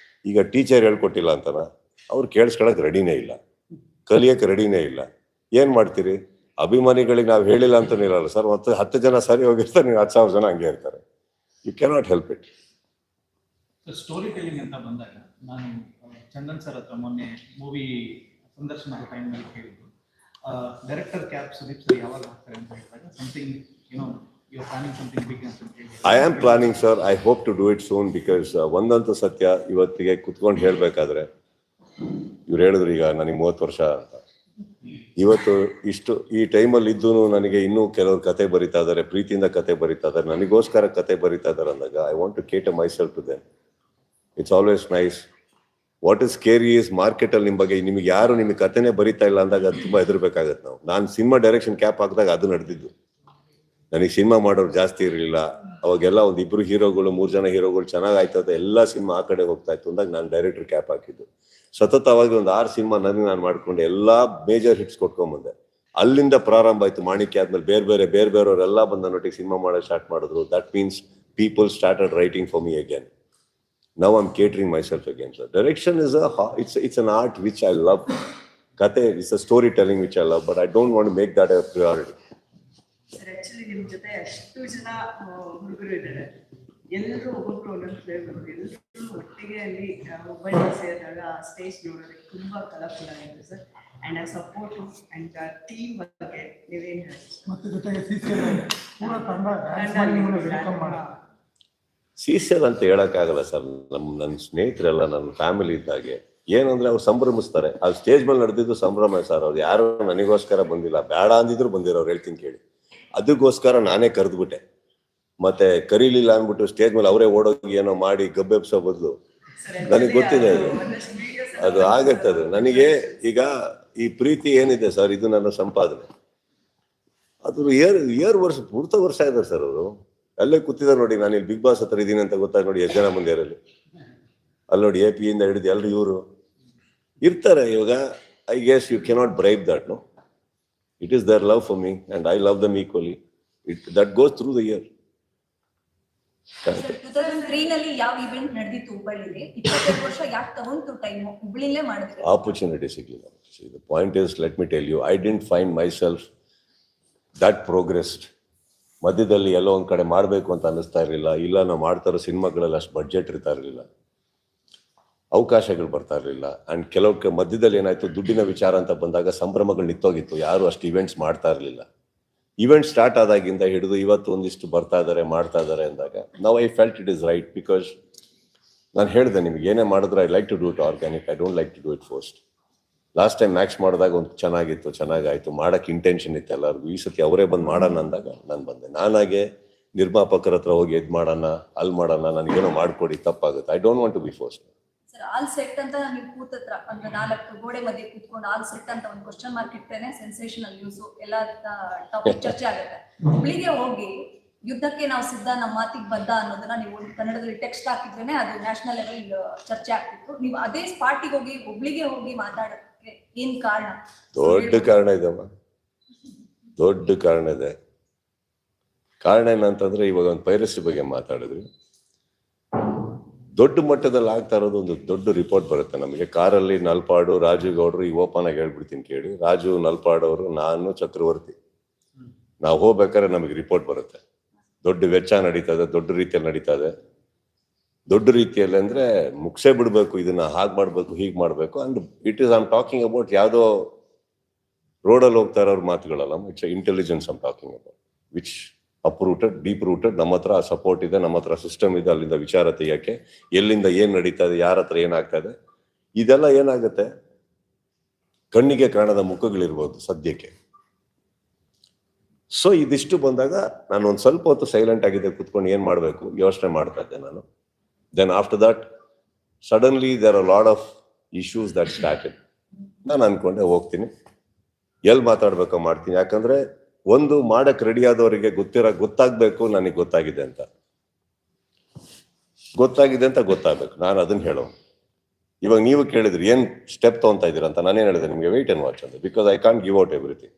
ಈಗ ಟೀಚರ್ ಹೇಳ್ಕೊಟ್ಟಿಲ್ಲ ಅಂತನ ಅವ್ರು ಕೇಳಿಸ್ಕೊಳಕ್ ರೆಡಿನೇ ಇಲ್ಲ, ಕಲಿಯಕ್ಕೆ ರೆಡಿನೇ ಇಲ್ಲ. ಏನ್ ಮಾಡ್ತೀರಿ? ಅಭಿಮಾನಿಗಳಿಗೆ ನಾವು ಹೇಳಿಲ್ಲ ಅಂತಾನೆ ಇರಲ್ಲ ಸರ್. ಮತ್ತೆ 10 ಜನ ಸರಿ ಹೋಗಿರ್ತಾರೆ, ನೀವು 10,000 ಜನ ಹಂಗೆ ಇರ್ತಾರೆ. You cannot help it. Story telling ಅಂತ ಬಂದಾಗ ನಾನು ಚಂದನ್ ಸರ್ ಹತ್ರ ಮೊನ್ನೆ ಮೂವಿ ಸಂದರ್ಶನದ ಟೈಮ್ನಲ್ಲಿ ಕೇಳಿದ್ದು, ಡೈರೆಕ್ಟರ್ ಕ್ಯಾಪ್ ಸುದೀಪ್ ಸರ್ ಯಾವಾಗ ಆಗ್ತಾರೆ ಅಂತ ಹೇಳಿದಾಗ something YONO you're planning something big and something. I am planning, sir. I hope to do it soon because ಒಂದಂತೂ ಸತ್ಯ, ಇವತ್ತಿಗೆ ಕುತ್ಕೊಂಡು ಹೇಳ್ಬೇಕಾದ್ರೆ ಇವ್ರು ಹೇಳಿದ್ರು ಈಗ ನನಗೆ 30 ವರ್ಷ ಅಂತ. ಇವತ್ತು ಇಷ್ಟು ಈ ಟೈಮಲ್ಲಿ ಇದ್ದು ನನಗೆ ಇನ್ನೂ ಕೆಲವರು ಕತೆ ಬರಿತಾ ಇದ್ದಾರೆ, ಪ್ರೀತಿಯಿಂದ ಕತೆ ಬರಿತಾ ಇದ್ದಾರೆ, ನನಗೋಸ್ಕರ ಕತೆ ಬರಿತಾ ಇದ್ದಾರೆ ಅಂದಾಗ I want to cater myself to them. It's always nice. What is scary is ಮಾರ್ಕೆಟಲ್ಲಿ ನಿಮ್ಮ ಬಗ್ಗೆ ನಿಮಗೆ ಯಾರು ನಿಮಗೆ ಕತೆನೇ ಬರಿತಾ ಇಲ್ಲ ಅಂದಾಗ ಅದು ತುಂಬ ಹೆದರ್ಬೇಕಾಗತ್ತೆ ನಾವು. ನಾನು ಸಿನಿಮಾ ಡೈರೆಕ್ಷನ್ ಕ್ಯಾಪ್ ಹಾಕಿದಾಗ ಅದು ನಡೆದಿದ್ದು. ನನಗೆ ಸಿನಿಮಾ ಮಾಡೋರು ಜಾಸ್ತಿ ಇರಲಿಲ್ಲ ಅವಾಗೆಲ್ಲ. ಒಂದು 2 ಹೀರೋಗಳು 3 ಜನ ಹೀರೋಗಳು ಚೆನ್ನಾಗಿ ಆಯ್ತದ, ಎಲ್ಲ ಸಿನಿಮಾ ಆ ಕಡೆ ಹೋಗ್ತಾ ಇತ್ತು ಅಂದಾಗ ನಾನು ಡೈರೆಕ್ಟರ್ ಕ್ಯಾಪ್ ಹಾಕಿದ್ದು. ಸತತವಾಗಿ ಒಂದು 6 ಸಿನಿಮಾ ನನಗೆ ನಾನು ಮಾಡ್ಕೊಂಡು ಎಲ್ಲಾ ಮೇಜರ್ ಹಿಟ್ಸ್ ಕೊಟ್ಕೊಂಡ್ಬಂದೆ. ಅಲ್ಲಿಂದ ಪ್ರಾರಂಭ ಆಯ್ತು. ಮಾಣಿಕ್ಯ ಆದ್ಮೇಲೆ ಬೇರೆ ಬೇರೆಯವರೆಲ್ಲ ಬಂದು ನನ್ನೊಟ್ಟಿಗೆ ಸಿನಿಮಾ ಮಾಡೋಕೆ ಸ್ಟಾರ್ಟ್ ಮಾಡಿದ್ರು. That means people started writing for me again. Now I'm catering myself again, sir. Direction is it's an art which I love. Kate is a storytelling which I love, but I don't want to make that a priority. Sir, actually ನಿಮ್ಮ ಜೊತೆ ಅಷ್ಟು ಜನ ಹುಡುಗರು ಇದ್ದಾರೆ, ಎಲ್ಲರೂ ಒಬ್ಬೊಬ್ರು ಒಂದೊಂದು flavour, ಎಲ್ಲರೂ ಒಟ್ಟಿಗೆ ಅಲ್ಲಿ ಮೊಬೈಲ್ ಸೇರಿದಾಗ ಸ್ಟೇಜ್ ನೋಡೋದಕ್ಕೆ ತುಂಬಾ ಕಲರ್ಫುಲ್ ಆಗಿದೆ ಸರ್. ಅಂಡ್ ಆ ಸಪೋರ್ಟ್ ಅಂಡ್ ಟೀಮ್ ಬಗ್ಗೆ ನೀವೇನು ಹೇಳಿ? ಮತ್ತೆ ಜೊತೆಗೆ ಪೂರ ತಂಡ ಡ್ಯಾನ್ಸ್ ಮಾಡಿ ನಿಮ್ಮನ್ನ ವೆಲ್ಕಮ್ ಮಾಡಿ. ಸೀಸಲ್ ಅಂತ ಹೇಳಕ್ಕಾಗಲ್ಲ ಸರ್. ನನ್ನ ಸ್ನೇಹಿತರೆಲ್ಲ ನನ್ನ ಫ್ಯಾಮಿಲಿ ಇದ್ದಾಗೆ. ಏನಂದ್ರೆ ಅವ್ರು ಸಂಭ್ರಮಿಸ್ತಾರೆ. ಅದು ಸ್ಟೇಜ್ ಮೇಲೆ ನಡೆದಿದ್ದು ಸಂಭ್ರಮ ಸರ್. ಅವ್ರು ಯಾರು ನನಗೋಸ್ಕರ ಬಂದಿಲ್ಲ, ಬೇಡ ಅಂದಿದ್ರು ಬಂದಿರೋರು, ಹೇಳ್ತೀನಿ ಕೇಳಿ. ಅದಕ್ಕೋಸ್ಕರ ನಾನೇ ಕರೆದ್ಬಿಟ್ಟೆ. ಮತ್ತೆ ಕರೀಲಿಲ್ಲ ಅಂದ್ಬಿಟ್ಟು ಸ್ಟೇಜ್ ಮೇಲೆ ಅವರೇ ಓಡೋಗಿ ಏನೋ ಮಾಡಿ ಗಬ್ಬೆಬ್ಸೋ ಬದಲು ನನಗೆ ಗೊತ್ತಿದೆ ಅದು ಆಗತ್ತೆ. ಅದು ನನಗೆ ಈಗ ಈ ಪ್ರೀತಿ ಏನಿದೆ ಸರ್, ಇದು ನನ್ನ ಸಂಪಾದನೆ. ಅದು ವರ್ಷ ಪೂರ್ತ ವರ್ಷ ಇದೆ ಸರ್. ಅವರು ಅಲ್ಲೇ ಕೂತಿದ್ದಾರೆ ನೋಡಿ. ನಾನು ಇಲ್ಲಿ ಬಿಗ್ ಬಾಸ್ ಹತ್ರ ಇದ್ದೀನಿ ಅಂತ ಗೊತ್ತಾಗ ನೋಡಿ ಎಷ್ಟು ಜನ ಬಂದಿರಲ್ಲಿ. ಅಲ್ಲಿ ನೋಡಿ AP ಇಂದ ಹಿಡಿದು ಎಲ್ಲರೂ ಇವರು ಇರ್ತಾರೆ. ಇವಾಗ I guess you cannot bribe that, no. It is their love for me and I love them equally. That goes through the year. 2003 ನಲ್ಲಿ ಯಾವ ಇವೆಂಟ್ ನಡೆದಿತ್ತು ಹುಬ್ಬಳ್ಳಿಲಿ? 22 ವರ್ಷ ಯಾಕೆ ತಗೊಂತು ಟೈಮ್? ಹುಬ್ಬಳ್ಳಿಲೇ ಮಾಡಿದ್ರೆ ಆಪರ್ಚುನಿಟಿ ಸಿಗಲಿಲ್ಲ. The point is, let me tell you, I didn't find myself that progressed. ಮಧ್ಯದಲ್ಲಿ ಎಲ್ಲೋ ಒಂದು ಕಡೆ ಮಾಡಬೇಕು ಅಂತ ಅನ್ನಿಸ್ತಾ ಇರಲಿಲ್ಲ. ಇಲ್ಲ, ನಾವು ಮಾಡ್ತಾರೋ ಸಿನಿಮಾಗಳಲ್ಲಿ ಅಷ್ಟು ಬಡ್ಜೆಟ್ ಇರ್ತಾ ಇರಲಿಲ್ಲ, ಅವಕಾಶಗಳು ಬರ್ತಾ ಇರಲಿಲ್ಲ. ಆ್ಯಂಡ್ ಕೆಲವು ಮಧ್ಯದಲ್ಲಿ ಏನಾಯಿತು, ದುಡ್ಡಿನ ವಿಚಾರ ಅಂತ ಬಂದಾಗ ಸಂಭ್ರಮಗಳು ನಿಂತೋಗಿತ್ತು, ಯಾರು ಅಷ್ಟು ಇವೆಂಟ್ಸ್ ಮಾಡ್ತಾ ಇರಲಿಲ್ಲ. ಇವೆಂಟ್ ಸ್ಟಾರ್ಟ್ ಆದಾಗಿಂದ ಹಿಡಿದು ಇವತ್ತು ಒಂದಿಷ್ಟು ಬರ್ತಾ ಇದ್ದಾರೆ, ಮಾಡ್ತಾ ಇದ್ದಾರೆ ಅಂದಾಗ ನಾವು I felt it is right. Because ನಾನು ಹೇಳಿದೆ ನಿಮ್ಗೆ, ಏನೇ ಮಾಡಿದ್ರೆ I like to do it organic, I don't like to do it forced. Last time Max ಮಾಡಿದಾಗ ಒಂದು ಚೆನ್ನಾಗಿತ್ತು, ಚೆನ್ನಾಗಾಯಿತು, ಮಾಡೋಕ್ಕೆ ಇಂಟೆನ್ಷನ್ ಇತ್ತು ಎಲ್ಲರಿಗೂ. ಈ ಸತಿ ಅವರೇ ಬಂದು ಮಾಡೋಣ ಅಂದಾಗ ನಾನು ಬಂದೆ. ನಾನಾಗೆ ನಿರ್ಮಾಪಕರ ಹತ್ರ ಹೋಗಿ ಎದ್ದು ಮಾಡೋಣ, ಅಲ್ಲಿ ಮಾಡೋಣ, ನನಗೇನೋ ಮಾಡಿಕೊಡಿ, ತಪ್ಪಾಗುತ್ತೆ. I don't want to be forced. Sir, all set ಅಂತ ನೀವು ಕೂತತ್ರ ಅಂದ್ರೆ 4 ಗೋಡೆ ಮಧ್ಯೆ ಕೂತ್ಕೊಂಡು ಆಲ್ ಸೆಟ್ ಅಂತ ಒಂದು ಕ್ವಶನ್ ಮಾರ್ಕ್ ಇಟ್ಟೇನೆ ಸೆನ್ಸೇಷನಲ್ ನ್ಯೂಸ್ ಎಲ್ಲ ಟಾಪಿಕ್ ಚರ್ಚೆ ಆಗುತ್ತೆ. ಹುಬ್ಳಿಗೆ ಹೋಗಿ ಯುದ್ಧಕ್ಕೆ ನಾವು ಸಿದ್ಧ, ನಮ್ಮ ಮಾತಿಗೆ ಬದ್ಧ ಅನ್ನೋದನ್ನ ನೀವು ಕನ್ನಡದಲ್ಲಿ ಟೆಕ್ಸ್ಟ್ ಹಾಕಿದ್ರೇನೆ ಅದು ನ್ಯಾಷನಲ್ ಲೆವೆಲ್ ಚರ್ಚೆ ಆಗ್ತಿತ್ತು. ನೀವು ಅದೇ ಸ್ಪಾಟಿಗೆ ಹೋಗಿ ಹುಬ್ಳಿಗೆ ಹೋಗಿ ಮಾತಾಡೋಕ್ಕೆ ಏನ್ ಕಾರಣ? ದೊಡ್ಡ ಕಾರಣ ಇದೆಮ್ಮ, ದೊಡ್ಡ ಕಾರಣ ಇದೆ. ಕಾರಣ ಏನಂತಂದ್ರೆ, ಇವಾಗ ಒಂದು ಪೈರಸಿ ಬಗ್ಗೆ ಮಾತಾಡಿದ್ರಿ. ದೊಡ್ಡ ಮಟ್ಟದಲ್ಲಿ ಆಗ್ತಾ ಇರೋದು ಒಂದು ದೊಡ್ಡ ರಿಪೋರ್ಟ್ ಬರುತ್ತೆ ನಮಗೆ. ಕಾರಲ್ಲಿ ನಲ್ಪಾಡು, ರಾಜು ಗೌಡ್ರು, ಈ ಓಪನ್ ಆಗಿ ಹೇಳ್ಬಿಡ್ತೀನಿ ಕೇಳಿ. ರಾಜು, ನಲ್ಪಾಡು ಅವರು, ನಾನು, ಚಕ್ರವರ್ತಿ, ನಾವು ಹೋಗ್ಬೇಕಾದ್ರೆ ನಮಗೆ ರಿಪೋರ್ಟ್ ಬರುತ್ತೆ. ದೊಡ್ಡ ವೆಚ್ಚ ನಡೀತದೆ, ದೊಡ್ಡ ರೀತಿಯಲ್ಲಿ ನಡೀತದೆ. ದೊಡ್ಡ ರೀತಿಯಲ್ಲಿ ಅಂದ್ರೆ ಮುಗಿಸೇ ಬಿಡ್ಬೇಕು, ಇದನ್ನ ಹಾಗೆ ಮಾಡ್ಬೇಕು, ಹೀಗೆ ಮಾಡ್ಬೇಕು. And it is I'm talking about ಯಾವುದೋ ರೋಡಲ್ಲಿ ಹೋಗ್ತಾ ಇರೋರು ಮಾತುಗಳಲ್ಲ. It's intelligence I'm talking about, which uprooted, deep rooted. ನಮ್ಮ ಹತ್ರ ಸಪೋರ್ಟ್ ಇದೆ, ನಮ್ಮ ಹತ್ರ ಸಿಸ್ಟಮ್ ಇದೆ. ಅಲ್ಲಿಂದ ವಿಚಾರ ತೆಗಿಯಕ್ಕೆ, ಎಲ್ಲಿಂದ ಏನ್ ನಡೀತಾ ಇದೆ, ಯಾರ ಹತ್ರ ಏನಾಗ್ತಾ ಇದೆ, ಇದೆಲ್ಲ ಏನಾಗುತ್ತೆ, ಕಣ್ಣಿಗೆ ಕಾಣದ ಮುಖಗಳಿರ್ಬೋದು ಸದ್ಯಕ್ಕೆ. ಸೊ ಇದಿಷ್ಟು ಬಂದಾಗ ನಾನು ಒಂದು ಸ್ವಲ್ಪ ಹೊತ್ತು ಸೈಲೆಂಟ್ ಆಗಿದೆ, ಕೂತ್ಕೊಂಡು ಏನ್ ಮಾಡಬೇಕು ಯೋಚನೆ ಮಾಡ್ತಾ ಇದ್ದೆ ನಾನು. Then after that suddenly there are lot of issues that started. ನಾನು ಅನ್ಕೊಂಡೆ ಹೋಗ್ತೀನಿ, ಎಲ್ಲಿ ಮಾತಾಡ್ಬೇಕೋ ಮಾಡ್ತೀನಿ. ಯಾಕಂದ್ರೆ ಒಂದು ಮಾಡಕ್ ರೆಡಿ ಆದವರಿಗೆ ಗೊತ್ತಾಗ್ಬೇಕು ನನಗೆ ಗೊತ್ತಾಗಿದೆ ಅಂತ ಗೊತ್ತಾಗ್ಬೇಕು. ನಾನು ಅದನ್ನ ಹೇಳೋ. ಇವಾಗ ನೀವು ಕೇಳಿದ್ರಿ ಏನ್ ಸ್ಟೆಪ್ ತಗೊಂತಾ ಇದೀರ ಅಂತ. ನಾನೇನ್ ಹೇಳಿದೆ ನಿಮ್ಗೆ, ವೆಯ್ಟ್ ಅಂಡ್ ವಾಚ್ ಅಂತ. Because I can't give out everything.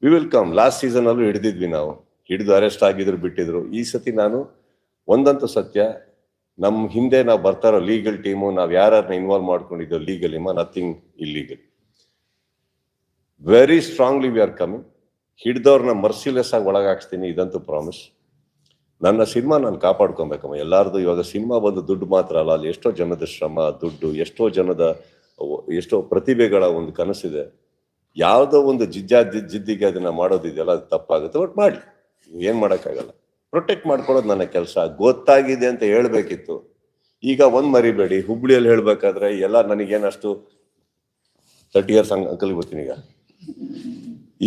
We will come. Last season ಅಲ್ಲೂ ಹಿಡಿದಿದ್ವಿ ನಾವು, ಹಿಡಿದು ಅರೆಸ್ಟ್ ಆಗಿದ್ರು, ಬಿಟ್ಟಿದ್ರು. ಈ ಸತಿ ನಾನು ಒಂದಂತೂ ಸತ್ಯ, ನಮ್ಮ ಹಿಂದೆ ನಾವು ಬರ್ತಾ ಇರೋ ಲೀಗಲ್ ಟೀಮು, ನಾವು ಯಾರನ್ನ ಇನ್ವಾಲ್ವ್ ಮಾಡ್ಕೊಂಡಿದ್ದೋ legal nothing illegal. Very strongly we are coming. ಹಿಡ್ದವ್ರನ್ನ ಮರ್ಸಿಲೆಸ್ ಆಗಿ ಒಳಗಾಕ್ಸ್ತೀನಿ, ಇದಂತೂ ಪ್ರಾಮಿಸ್. ನನ್ನ ಸಿನಿಮಾ ನಾನು ಕಾಪಾಡ್ಕೊಬೇಕಮ್ಮ. ಎಲ್ಲಾರ್ದು ಇವಾಗ ಸಿನಿಮಾ ಬಂದು ದುಡ್ಡು ಮಾತ್ರ ಅಲ್ಲ, ಅಲ್ಲಿ ಎಷ್ಟೋ ಜನದ ಶ್ರಮ, ದುಡ್ಡು, ಎಷ್ಟೋ ಪ್ರತಿಭೆಗಳ ಒಂದು ಕನಸಿದೆ. ಯಾವುದೋ ಒಂದು ಜಿದ್ದಿಗೆ ಅದನ್ನ ಮಾಡೋದಿದೆಯಲ್ಲ, ಅದು ತಪ್ಪಾಗುತ್ತೆ. ಬಟ್ ಮಾಡಿ, ಏನ್ ಮಾಡೋಕ್ಕಾಗಲ್ಲ. ಪ್ರೊಟೆಕ್ಟ್ ಮಾಡ್ಕೊಳ್ಳೋದು ನನ್ನ ಕೆಲಸ. ಗೊತ್ತಾಗಿದೆ ಅಂತ ಹೇಳ್ಬೇಕಿತ್ತು. ಈಗ ಒಂದ್ ಮರಿಬೇಡಿ, ಹುಬ್ಳಿಯಲ್ಲಿ ಹೇಳ್ಬೇಕಾದ್ರೆ ಎಲ್ಲ ನನಗೇನಷ್ಟು 30 years ಅಂಕಲ್ ಬರ್ತೀನಿ. ಈಗ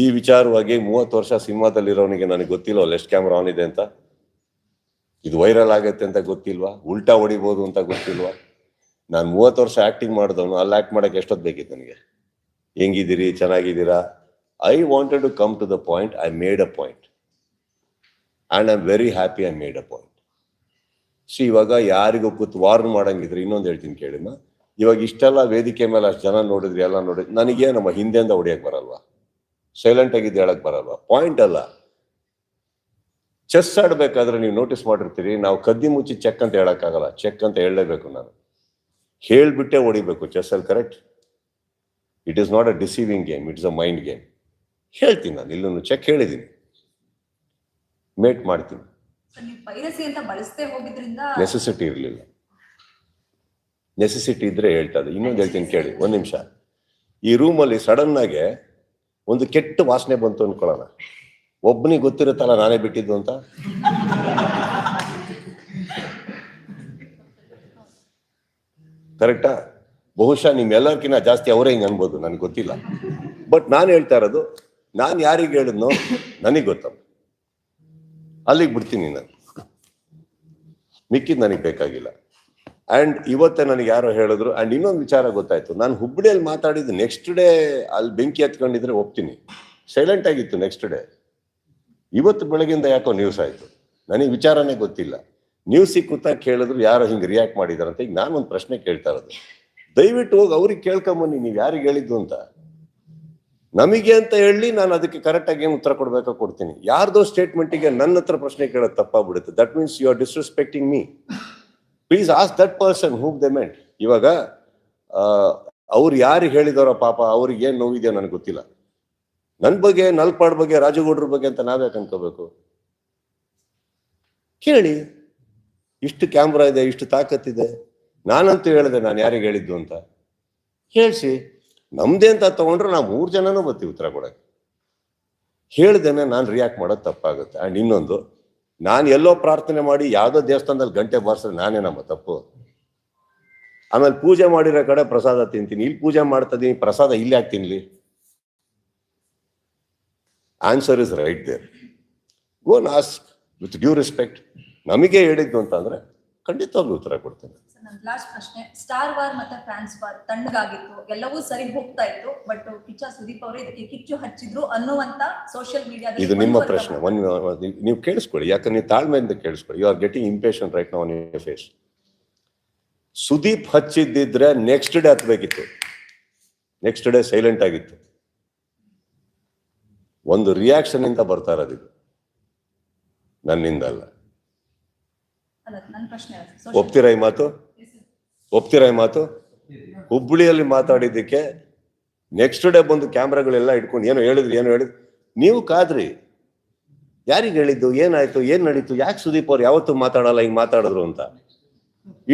ಈ ವಿಚಾರವಾಗಿ 30 ವರ್ಷ ಸಿನಿಮಾದಲ್ಲಿರೋನಿಗೆ ನನಗೆ ಗೊತ್ತಿಲ್ಲ ಎಷ್ಟು ಕ್ಯಾಮ್ರಾ ಆನ್ ಇದೆ ಅಂತ, ಇದು ವೈರಲ್ ಆಗತ್ತೆ ಅಂತ ಗೊತ್ತಿಲ್ವಾ, ಉಲ್ಟಾ ಹೊಡಿಬೋದು ಅಂತ ಗೊತ್ತಿಲ್ವಾ. ನಾನು 30 ವರ್ಷ ಆಕ್ಟಿಂಗ್ ಮಾಡಿದವನು, ಅಲ್ಲಿ ಆಕ್ಟ್ ಮಾಡಕ್ಕೆ ಎಷ್ಟೊತ್ತು ಬೇಕಿತ್ತು ನನಗೆ. ಹೆಂಗಿದ್ದೀರಿ, ಚೆನ್ನಾಗಿದ್ದೀರಾ? I wanted to come to the point. I made a point and I am very happy I made a point. So ಇವಾಗ ಯಾರಿಗೂ ಕೂತು ವಾರ್ನ್ ಮಾಡಂಗಿದ್ರೆ ಇನ್ನೊಂದು ಹೇಳ್ತೀನಿ ಕೇಳಿಮ್ಮ. ಇವಾಗ ಇಷ್ಟೆಲ್ಲ ವೇದಿಕೆ ಮೇಲೆ ಅಷ್ಟು ಜನ ನೋಡಿದ್ರಿ, ಎಲ್ಲ ನೋಡಿದ್ರಿ, ನನಗೆ ನಮ್ಮ ಹಿಂದೆಯಿಂದ ಹೊಡಿಯಕ್ ಬರಲ್ವಾ? ಸೈಲೆಂಟ್ ಆಗಿದ್ದು ಹೇಳಕ್ ಬರಲ್ವಾ? ಪಾಯಿಂಟ್ ಅಲ್ಲ. ಚೆಸ್ ಆಡ್ಬೇಕಾದ್ರೆ ನೀವು ನೋಟಿಸ್ ಮಾಡಿರ್ತೀರಿ, ನಾವು ಕದ್ದಿ ಮುಚ್ಚಿ ಚೆಕ್ ಅಂತ ಹೇಳಕ್ಕಾಗಲ್ಲ. ಚೆಕ್ ಅಂತ ಹೇಳಲೇಬೇಕು. ನಾನು ಹೇಳ್ಬಿಟ್ಟೆ ಹೊಡಿಬೇಕು ಚೆಸ್ ಅಲ್ಲಿ, correct? It is not a deceiving game, it is a mind game. ಹೇಳ್ತೀನಿ ನಾನು, ಇಲ್ಲೂ ಚೆಕ್ ಹೇಳಿದ್ದೀನಿ, ಮೇಟ್ ಮಾಡ್ತೀನಿ. ನೆಸೆಸಿಟಿ ಇರಲಿಲ್ಲ. ನೆಸೆಸಿಟಿ ಇದ್ರೆ ಹೇಳ್ತಾ ಇದೆ. ಇನ್ನೊಂದು ಹೇಳ್ತೀನಿ ಕೇಳಿ, ಒಂದ್ ನಿಮಿಷ. ಈ ರೂಮಲ್ಲಿ ಸಡನ್ ಆಗಿ ಒಂದು ಕೆಟ್ಟ ವಾಸನೆ ಬಂತು ಅನ್ಕೊಳ್ಳೋಣ, ಒಬ್ಬನಿಗೆ ಗೊತ್ತಿರುತ್ತಲ್ಲ ನಾನೇ ಬಿಟ್ಟಿದ್ದು ಅಂತ. ಕರೆಕ್ಟಾ? ಬಹುಶಃ ನಿಮ್ಮೆಲ್ಲರ್ಕಿನ್ನ ಜಾಸ್ತಿ ಅವರೇ ಹಿಂಗೆ ಅನ್ಬೋದು, ನನಗೆ ಗೊತ್ತಿಲ್ಲ. ಬಟ್ ನಾನು ಹೇಳ್ತಾ ಇರೋದು, ನಾನು ಯಾರಿಗೆ ಹೇಳಿದ್ನೋ ನನಗೆ ಗೊತ್ತಮ್ಮ. ಅಲ್ಲಿಗೆ ಬಿಡ್ತೀನಿ ನಾನು, ಮಿಕ್ಕಿದ್ ನನಗೆ ಬೇಕಾಗಿಲ್ಲ. ಆ್ಯಂಡ್ ಇವತ್ತೇ ನನಗೆ ಯಾರೋ ಹೇಳಿದ್ರು. ಆ್ಯಂಡ್ ಇನ್ನೊಂದು ವಿಚಾರ ಗೊತ್ತಾಯ್ತು, ನಾನು ಹುಬ್ಬಳ್ಳಿಯಲ್ಲಿ ಮಾತಾಡಿದ್ದು ನೆಕ್ಸ್ಟ್ ಡೇ ಅಲ್ಲಿ ಬೆಂಕಿ ಹತ್ಕೊಂಡಿದ್ರೆ ಒಪ್ತೀನಿ, ಸೈಲೆಂಟ್ ಆಗಿತ್ತು ನೆಕ್ಸ್ಟ್ ಡೇ. ಇವತ್ತು ಬೆಳಗಿಂದ ಯಾಕೋ ನ್ಯೂಸ್ ಆಯಿತು, ನನಗೆ ವಿಚಾರನೇ ಗೊತ್ತಿಲ್ಲ. ನ್ಯೂಸಿಗೆ ಕೂತಾಗ ಕೇಳಿದ್ರು ಯಾರೋ ಹಿಂಗೆ ರಿಯಾಕ್ಟ್ ಮಾಡಿದಾರಂತ. ಈಗ ನಾನು ಒಂದು ಪ್ರಶ್ನೆ ಕೇಳ್ತಾ ಇರೋದು, ದಯವಿಟ್ಟು ಹೋಗಿ ಅವ್ರಿಗೆ ಕೇಳ್ಕೊಂಬನ್ನಿ, ನೀವು ಯಾರಿಗೆ ಹೇಳಿದ್ದು ಅಂತ. ನಮಗೆ ಅಂತ ಹೇಳಿ ನಾನು ಅದಕ್ಕೆ ಕರೆಕ್ಟಾಗಿ ಏನು ಉತ್ತರ ಕೊಡ್ಬೇಕಾ ಕೊಡ್ತೀನಿ. ಯಾರ್ದೋ ಸ್ಟೇಟ್ಮೆಂಟಿಗೆ ನನ್ನ ಹತ್ರ ಪ್ರಶ್ನೆ ಕೇಳೋದು ತಪ್ಪಾಗ್ಬಿಡುತ್ತೆ. That means you are disrespecting me. Please ask that person whom they meant. ಇವಾಗ ಅವ್ರು ಯಾರಿಗೆ ಹೇಳಿದಾರೋ ಪಾಪ ಅವ್ರಿಗೆ ಏನು ನೋವಿದೆಯೋ ನನಗೆ ಗೊತ್ತಿಲ್ಲ. ನನ್ನ ಬಗ್ಗೆ, ನಲ್ಪಾಡ್ ಬಗ್ಗೆ, ರಾಜಗೌಡ್ರ ಬಗ್ಗೆ ಅಂತ ನಾವ್ಯಾಕೆ ಅನ್ಕೋಬೇಕು? ಕೇಳಿ, ಇಷ್ಟು ಕ್ಯಾಮ್ರಾ ಇದೆ, ಇಷ್ಟು ತಾಕತ್ತಿದೆ. ನಾನಂತೂ ಹೇಳಿದೆ ನಾನು ಯಾರಿಗೆ ಹೇಳಿದ್ದು ಅಂತ ಹೇಳ್ಸಿ. ನಮ್ದೇ ಅಂತ ತಗೊಂಡ್ರೆ ನಾವು 3 ಜನನೂ ಬರ್ತೀವಿ ಉತ್ತರ ಕೊಡಕ್ಕೆ. ಹೇಳ್ದೇನೆ ನಾನು ರಿಯಾಕ್ಟ್ ಮಾಡೋದು ತಪ್ಪಾಗುತ್ತೆ. ಆ್ಯಂಡ್ ಇನ್ನೊಂದು, ನಾನು ಎಲ್ಲೋ ಪ್ರಾರ್ಥನೆ ಮಾಡಿ ಯಾವುದೋ ದೇವಸ್ಥಾನದಲ್ಲಿ ಗಂಟೆ ಬಾರಿಸಿದ್ರೆ ನಾನೇ ನಮ್ಮ ತಪ್ಪು. ಆಮೇಲೆ ಪೂಜೆ ಮಾಡಿರೋ ಕಡೆ ಪ್ರಸಾದ ತಿಂತೀನಿ, ಇಲ್ಲಿ ಪೂಜೆ ಮಾಡ್ತಾ ಇದೀನಿ, ಪ್ರಸಾದ ಇಲ್ಲಿ ಯಾಕೆ ತಿನ್ಲಿ? Answer is right there. Go and ask with due respect. ನಮಗೆ ಹೇಳಿದ್ದು ಅಂತ ಅಂದ್ರೆ ಖಂಡಿತವಾಗ್ಲೂ ಉತ್ತರ ಕೊಡ್ತೇನೆ. ನನ್ನ ಲಾಸ್ಟ್ ಪ್ರಶ್ನೆ, ಸ್ಟಾರ್ ವಾರ್ ಮತ್ತೆ ಫ್ಯಾನ್ಸ್ ವಾರ್ ತಣ್ಣಗಾಗಿತ್ತು, ಎಲ್ಲವೂ ಸರಿ ಹೋಗ್ತಾ ಇತ್ತು, ಬಟ್ ಕಿಚ್ಚ ಸುದೀಪ್ ಅವರು ಇದಕ್ಕೆ ಕಿಚ್ಚು ಹಚ್ಚಿದ್ರು ಅನ್ನುವಂತ ಸೋಷಿಯಲ್ ಮೀಡಿಯಾದಲ್ಲಿ ಇದು ನಿಮ್ಮ ಪ್ರಶ್ನೆ. ನೀವು ಕೇಳಿಸ್ಕೊಳ್ಳಿ, ಯಾಕಂದ್ರೆ ನೀವು ತಾಳ್ಮೆಯಿಂದ ಕೇಳಿಸ್ಕೊಳ್ಳಿ. You are getting impatient right now on your face. Sudeep ಹಚ್ಚಿದ್ದಿದ್ರೆ ನೆಕ್ಸ್ಟ್ ಡೇ ಹತ್ಬೇಕಿತ್ತು. ನೆಕ್ಸ್ಟ್ ಡೇ ಸೈಲೆಂಟ್ ಆಗಿತ್ತು. ಒಂದು ರಿಯಾಕ್ಷನ್ ಇಂದ ಬರ್ತಾ ಇರೋದಿದು, ನನ್ನಿಂದಲ್ಲ. ಒಪ್ತೀರಾ ಈ ಮಾತು? ಒಪ್ತೀರಾ ಈ ಮಾತು? ಹುಬ್ಬಳ್ಳಿಯಲ್ಲಿ ಮಾತಾಡಿದ್ದಕ್ಕೆ ನೆಕ್ಸ್ಟ್ ಡೇ ಬಂದು ಕ್ಯಾಮ್ರಾಗಳೆಲ್ಲ ಇಟ್ಕೊಂಡು ಏನೋ ಹೇಳಿದ್ರು. ನೀವು ಕಾದ್ರಿ. ಯಾರಿಗೆ ಹೇಳಿದ್ದು, ಏನಾಯ್ತು, ಏನ್ ನಡೀತು, ಯಾಕೆ ಸುದೀಪ್ ಅವ್ರು ಯಾವತ್ತೂ ಮಾತಾಡಲ್ಲ, ಹಿಂಗ್ ಮಾತಾಡಿದ್ರು ಅಂತ.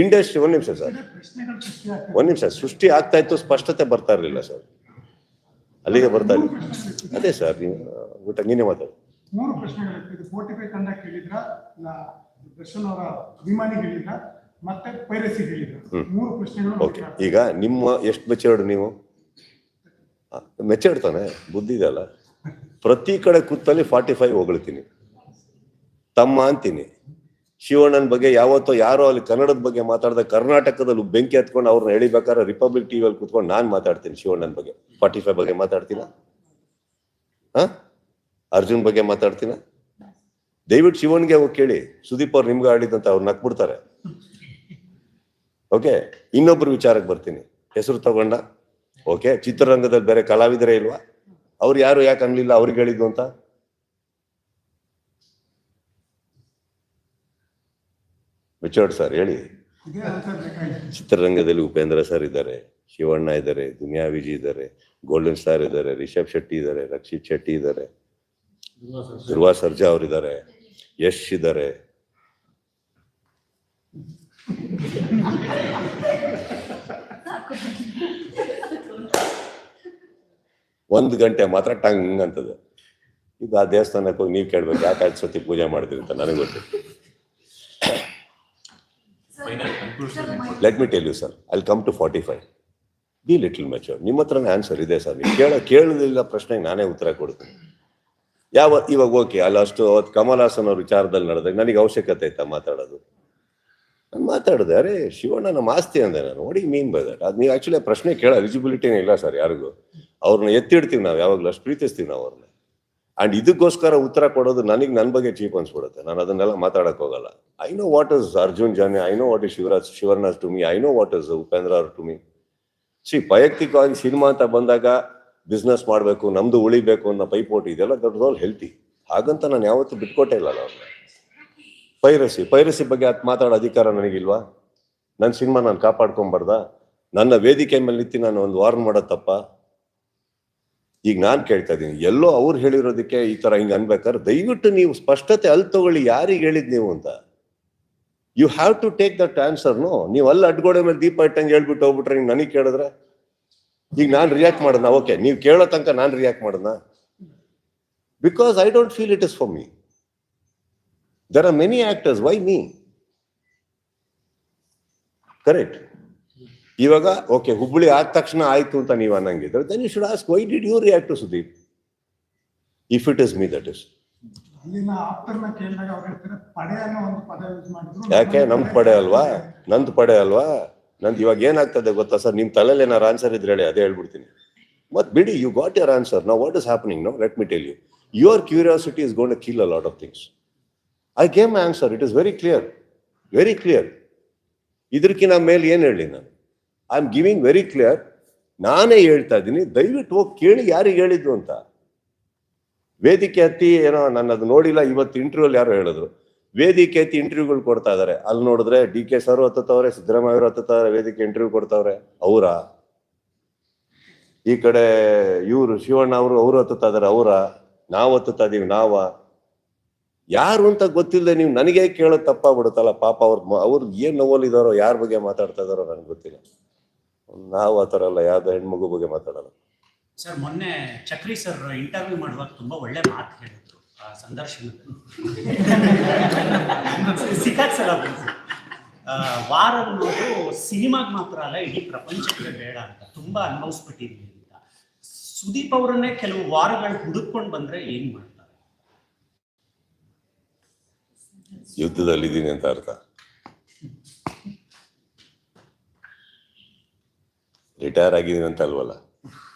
ಇಂಡಸ್ಟ್ರಿ, ಒಂದ್ ನಿಮಿಷ ಸರ್, ಒಂದ್ ನಿಮಿಷ. ಸೃಷ್ಟಿ ಆಗ್ತಾ ಇತ್ತು, ಸ್ಪಷ್ಟತೆ ಬರ್ತಾ ಇರ್ಲಿಲ್ಲ ಸರ್, ಅಲ್ಲಿಗೆ ಬರ್ತಾ ಇಲ್ಲ. ಅದೇ ಸರ್, ನೀನೇ ಮಾತಾಡಿ. 3 ಪ್ರಶ್ನೆಗಳಿತ್ತು. ಫೋರ್ಟಿಫೈ ಕಂಡಕ್ಟ್ ಹೇಳಿದ್ರ, ದರ್ಶನ್ ಅವರ ಅಭಿಮಾನಿ ಹೇಳಿದ್ರ, ಮತ್ತೆ ಪೈರಸಿ ಹೇಳಿದ್ರ. 3 ಪ್ರಶ್ನೆಗಳು. ಓಕೆ, ಈಗ ನಿಮ್ಮ ಎಷ್ಟು ಮೆಚರ್ಡ್ ನೀವು? ಮೆಚರ್ಡ್ ತಾನೆ, ಬುದ್ಧಿ ಇದೆಯಲ್ಲ. ಪ್ರತಿ ಕಡೆ ಕೂತಲ್ಲಿ 45 ಹೊಗಳ್ತೀನಿ, ತಮ್ಮ ಅಂತೀನಿ. ಶಿವಣ್ಣನ ಬಗ್ಗೆ ಯಾವತ್ತೋ ಯಾರೋ ಅಲ್ಲಿ ಕನ್ನಡದ ಬಗ್ಗೆ ಮಾತಾಡ್ದ, ಕರ್ನಾಟಕದಲ್ಲಿ ಬೆಂಕಿ ಹತ್ಕೊಂಡು ಅವ್ರನ್ನ ಎಳಿಬೇಕಾದ್ರೆ ರಿಪಬ್ಲಿಕ್ ಟಿವಿಯಲ್ಲಿ ಕೂತ್ಕೊಂಡು ನಾನು ಮಾತಾಡ್ತೀನಿ ಶಿವಣ್ಣನ ಬಗ್ಗೆ. 45 ಬಗ್ಗೆ ಮಾತಾಡ್ತೀನ? ಅರ್ಜುನ್ ಬಗ್ಗೆ ಮಾತಾಡ್ತೀನ? ದಯವಿಟ್ಟು ಶಿವನ್ಗೆ ಹೋಗಿ ಕೇಳಿ, ಸುದೀಪ್ ಅವ್ರು ನಿಮ್ಗೆ ಆಡಿದಂತ ಅವ್ರು ನಕ್ಬಿಡ್ತಾರೆ. ಓಕೆ, ಇನ್ನೊಬ್ರು ವಿಚಾರಕ್ಕೆ ಬರ್ತೀನಿ. ಹೆಸರು ತಗೊಂಡ, ಓಕೆ, ಚಿತ್ರರಂಗದಲ್ಲಿ ಬೇರೆ ಕಲಾವಿದರೇ ಇಲ್ವಾ? ಅವ್ರು ಯಾರು ಯಾಕೆ ಅನ್ಲಿಲ್ಲ ಅವ್ರಿಗೆ ಹೇಳಿದ್ದು ಅಂತ? ಮೆಚೋರ್ಡ್ ಸರ್ ಹೇಳಿ. ಚಿತ್ರರಂಗದಲ್ಲಿ ಉಪೇಂದ್ರ ಸರ್ ಇದ್ದಾರೆ, ಶಿವಣ್ಣ ಇದ್ದಾರೆ, ದುನಿಯಾ ವಿಜಯ್ ಇದ್ದಾರೆ, ಗೋಲ್ಡನ್ ಸ್ಟಾರ್ ಇದ್ದಾರೆ, ರಿಷಬ್ ಶೆಟ್ಟಿ ಇದ್ದಾರೆ, ರಕ್ಷಿತ್ ಶೆಟ್ಟಿ ಇದ್ದಾರೆ, ಧ್ರುವ ಸರ್ಜಾ ಅವರಿದ್ದಾರೆ, ಯಶ್ ಇದ್ದಾರೆ. ಒಂದು ಗಂಟೆ ಮಾತ್ರ ಟಂಗ್ ಅಂತದೆ. ಇದು ಆ ದೇವಸ್ಥಾನಕ್ಕೆ ಹೋಗಿ ನೀವು ಕೇಳ್ಬೇಕು, ಯಾಕೆ 5 ಸತಿ ಪೂಜೆ ಮಾಡ್ತೀರಿ ಅಂತ ನನಗೆ ಗೊತ್ತಿತ್ತು. Let me tell you sir, I come to 45. Be little mature. ನಿಮ್ಮ ಹತ್ರನೇ ಆನ್ಸರ್ ಇದೆ ಸರ್. ನೀವು ಕೇಳಲಿಲ್ಲ ಪ್ರಶ್ನೆಗೆ ನಾನೇ ಉತ್ತರ ಕೊಡ್ತೀನಿ. ಇವಾಗ ಓಕೆ, ಅಲ್ಲ ಅಷ್ಟು ಅವತ್ತು ಕಮಲ್ ಹಾಸನ್ ಅವ್ರ ವಿಚಾರದಲ್ಲಿ ನಡೆದಾಗ ನನಗೆ ಅವಶ್ಯಕತೆ ಆಯ್ತಾ ಮಾತಾಡೋದು? ನಾನು ಮಾತಾಡಿದೆ, ಅರೆ ಶಿವಣ್ಣ ನಮ್ಮ ಆಸ್ತಿ ಅಂದೆ ನಾನು. ನೋಡಿ ಮೀನ್ ಬೈ ದಟ್. ಅದು ನೀವು ಆಕ್ಚುಲಿ ಪ್ರಶ್ನೆ ಕೇಳೋ ಎಲಿಜಿಬಿಲಿಟಿನೇ ಇಲ್ಲ ಸರ್ ಯಾರಿಗೂ. ಅವ್ರನ್ನ ಎತ್ತಿಡ್ತೀವಿ ನಾವು, ಯಾವಾಗಲೂ ಅಷ್ಟು ಪ್ರೀತಿಸ್ತೀವಿ ನಾವು ಅವ್ರನ್ನ. ಅಂಡ್ ಇದಕ್ಕೋಸ್ಕರ ಉತ್ತರ ಕೊಡೋದು ನನಗೆ ನನ್ನ ಬಗ್ಗೆ ಚೀಪ್ ಅನ್ಸ್ಬಿಡುತ್ತೆ. ನಾನು ಅದನ್ನೆಲ್ಲ ಮಾತಾಡಕ್ ಹೋಗಲ್ಲ. I know what is Arjun Jani, I know what is Shivaraj to me, I know what is Upendra ಅವ್ರ ಟು ಮೀ. ವೈಯಕ್ತಿಕವಾಗಿ ಸಿನಿಮಾ ಅಂತ ಬಂದಾಗ ಬಿಸ್ನೆಸ್ ಮಾಡಬೇಕು, ನಮ್ದು ಉಳಿಬೇಕು ಅನ್ನೋ ಪೈಪೋಟಿ ಇದೆಲ್ಲ ದೊಡ್ಡ ಹೆಲ್ತಿ. ಹಾಗಂತ ನಾನು ಯಾವತ್ತೂ ಬಿಟ್ಕೊಟ್ಟೇ ಇಲ್ಲ ಅವ್ರನ್ನ. ಪೈರಸಿ ಬಗ್ಗೆ ಮಾತಾಡೋ ಅಧಿಕಾರ ನನಗಿಲ್ವಾ? ನನ್ನ ಸಿನಿಮಾ ನಾನು ಕಾಪಾಡ್ಕೊಂಬಾರ್ದ? ನನ್ನ ವೇದಿಕೆ ಮೇಲೆ ನಿಂತು ನಾನು ಒಂದು ವಾರ್ನ್ ಮಾಡೋದು ತಪ್ಪ? ಈಗ ನಾನು ಕೇಳ್ತಾ ಇದ್ದೀನಿ, ಎಲ್ಲೋ ಅವ್ರು ಹೇಳಿರೋದಕ್ಕೆ ಈ ತರ ಹಿಂಗೆ ಅನ್ಬೇಕಾದ್ರೆ ದಯವಿಟ್ಟು ನೀವು ಸ್ಪಷ್ಟತೆ ಅಲ್ಲಿ ತಗೊಳ್ಳಿ, ಯಾರಿಗೆ ಹೇಳಿದ್ ನೀವು ಅಂತ. You have to take that answer. No, ನೀವು ಅಲ್ಲಿ ಅಡ್ಗೋಡೆ ಮೇಲೆ ದೀಪ ಇಟ್ಟಂಗೆ ಹೇಳ್ಬಿಟ್ಟು ಹೋಗ್ಬಿಟ್ರೆ ನೀವು ನನಗೆ ಕೇಳಿದ್ರೆ ಈಗ ನಾನು ರಿಯಾಕ್ಟ್ ಮಾಡೋಣ? ಓಕೆ, ನೀವು ಕೇಳೋ ತನಕ ನಾನು ರಿಯಾಕ್ಟ್ ಮಾಡೋಣ? Because I don't feel it is for me. There are many actors, why me? Correct. ಇವಾಗ ಓಕೆ, ಹುಬ್ಬಳ್ಳಿ ಆದ ತಕ್ಷಣ ಆಯ್ತು ಅಂತ ನೀವು ಅನ್ನಂಗಿದ್ರೆ then you should ask, why did you react to Sudeep? If it is me, that is. ಯಾಕೆ ನಮ್ ಪಡೆ ಅಲ್ವಾ? ನಂದು ಪಡೆ ಅಲ್ವಾ? ನಂದು ಇವಾಗ ಏನಾಗ್ತದೆ ಗೊತ್ತಾ ಸರ್, ನಿಮ್ ತಲೆಯಲ್ಲಿ ಏನಾರು ಆನ್ಸರ್ ಇದ್ರೆ ಹೇಳಿ, ಅದೇ ಹೇಳ್ಬಿಡ್ತೀನಿ. ಮತ್ ಬಿಡಿ, you got your answer. Now what is happening now? Let me tell you, your curiosity is gone to kill a lot of things. I gave my answer. It is very clear, very clear. ಇದಕ್ಕಿಂತ ಮೇಲೆ ಏನ್ ಹೇಳಿ ನಾನು? I am giving very clear. ನಾನೇ ಹೇಳ್ತಾ ಇದ್ದೀನಿ, ದಯವಿಟ್ಟು ಹೋಗಿ ಕೇಳಿ ಯಾರಿಗೆ ಹೇಳಿದ್ದು ಅಂತ. ವೇದಿಕೆ ಹತ್ತಿ ಏನೋ ನಾನು ಅದು ನೋಡಿಲ್ಲ, ಇವತ್ತು ಇಂಟರ್ವ್ಯೂಲ್ ಯಾರೋ ಹೇಳಿದ್ರು ವೇದಿಕೆ ಹತ್ತಿ ಇಂಟರ್ವ್ಯೂಗಳು ಕೊಡ್ತಾ ಇದಾರೆ. ಅಲ್ಲಿ ನೋಡಿದ್ರೆ DK ಸರ್ ಹತ್ತುತ್ತವ್ರೆ, ಸಿದ್ದರಾಮಯ್ಯ ಅವರು ಹತ್ತುತ್ತಾರೆ, ವೇದಿಕೆ ಇಂಟರ್ವ್ಯೂ ಕೊಡ್ತಾವ್ರೆ. ಅವರ ಈ ಕಡೆ ಇವರು ಶಿವಣ್ಣ ಅವರು ಹತ್ತುತ್ತಾ ಇದಾರೆ. ನಾವು ಹತ್ತುತ್ತಾ ಇದೀವಿ. ಯಾರು ಅಂತ ಗೊತ್ತಿಲ್ಲದೆ ನೀವು ನನಗೆ ಕೇಳೋದು ತಪ್ಪಾಗ್ಬಿಡುತ್ತಲ್ಲ. ಪಾಪ ಅವ್ರು ಏನ್ ನೋವಲ್ಲಿದಾರೋ, ಯಾರ ಬಗ್ಗೆ ಮಾತಾಡ್ತಾ ಇದಾರೋ ನನಗೆ ಗೊತ್ತಿಲ್ಲ. ನಾವು ಆ ಥರ ಅಲ್ಲ, ಯಾವ್ದೋ ಹೆಣ್ಮಗು ಬಗ್ಗೆ ಮಾತಾಡಲ್ಲ. ಸರ್, ಮೊನ್ನೆ ಚಕ್ರಿ ಸರ್ ಇಂಟರ್ವ್ಯೂ ಮಾಡುವಾಗ ತುಂಬಾ ಒಳ್ಳೆ ಮಾತು ಹೇಳಿದ್ರು ಆ ಸಂದರ್ಶನದಲ್ಲಿ. ಸಿಕ್ಕಾಕ್ಸಲ ಬಂತು. ವಾರ ಅನ್ನೋದು ಸಿನಿಮಾಗ್ ಮಾತ್ರ ಅಲ್ಲ, ಇಡೀ ಪ್ರಪಂಚಕ್ಕೆ ಬೇಡ ಅಂತ ತುಂಬಾ ಅನುಭವಿಸ್ಬಿಟ್ಟಿದ್ವಿ ಅಂತ. ಸುದೀಪ್ ಅವರನ್ನೇ ಕೆಲವು ವಾರಗಳು ಹುಡುಕೊಂಡು ಬಂದ್ರೆ ಏನ್ ಮಾಡ್ತಾರೆ? ಯುದ್ಧದಲ್ಲಿದ್ದೀನಿ ಅಂತ ಅರ್ಥ. ರಿಟೈರ್ ಆಗಿದ್ದೀನಿ ಅಂತ ಅಲ್ವಲ್ಲ.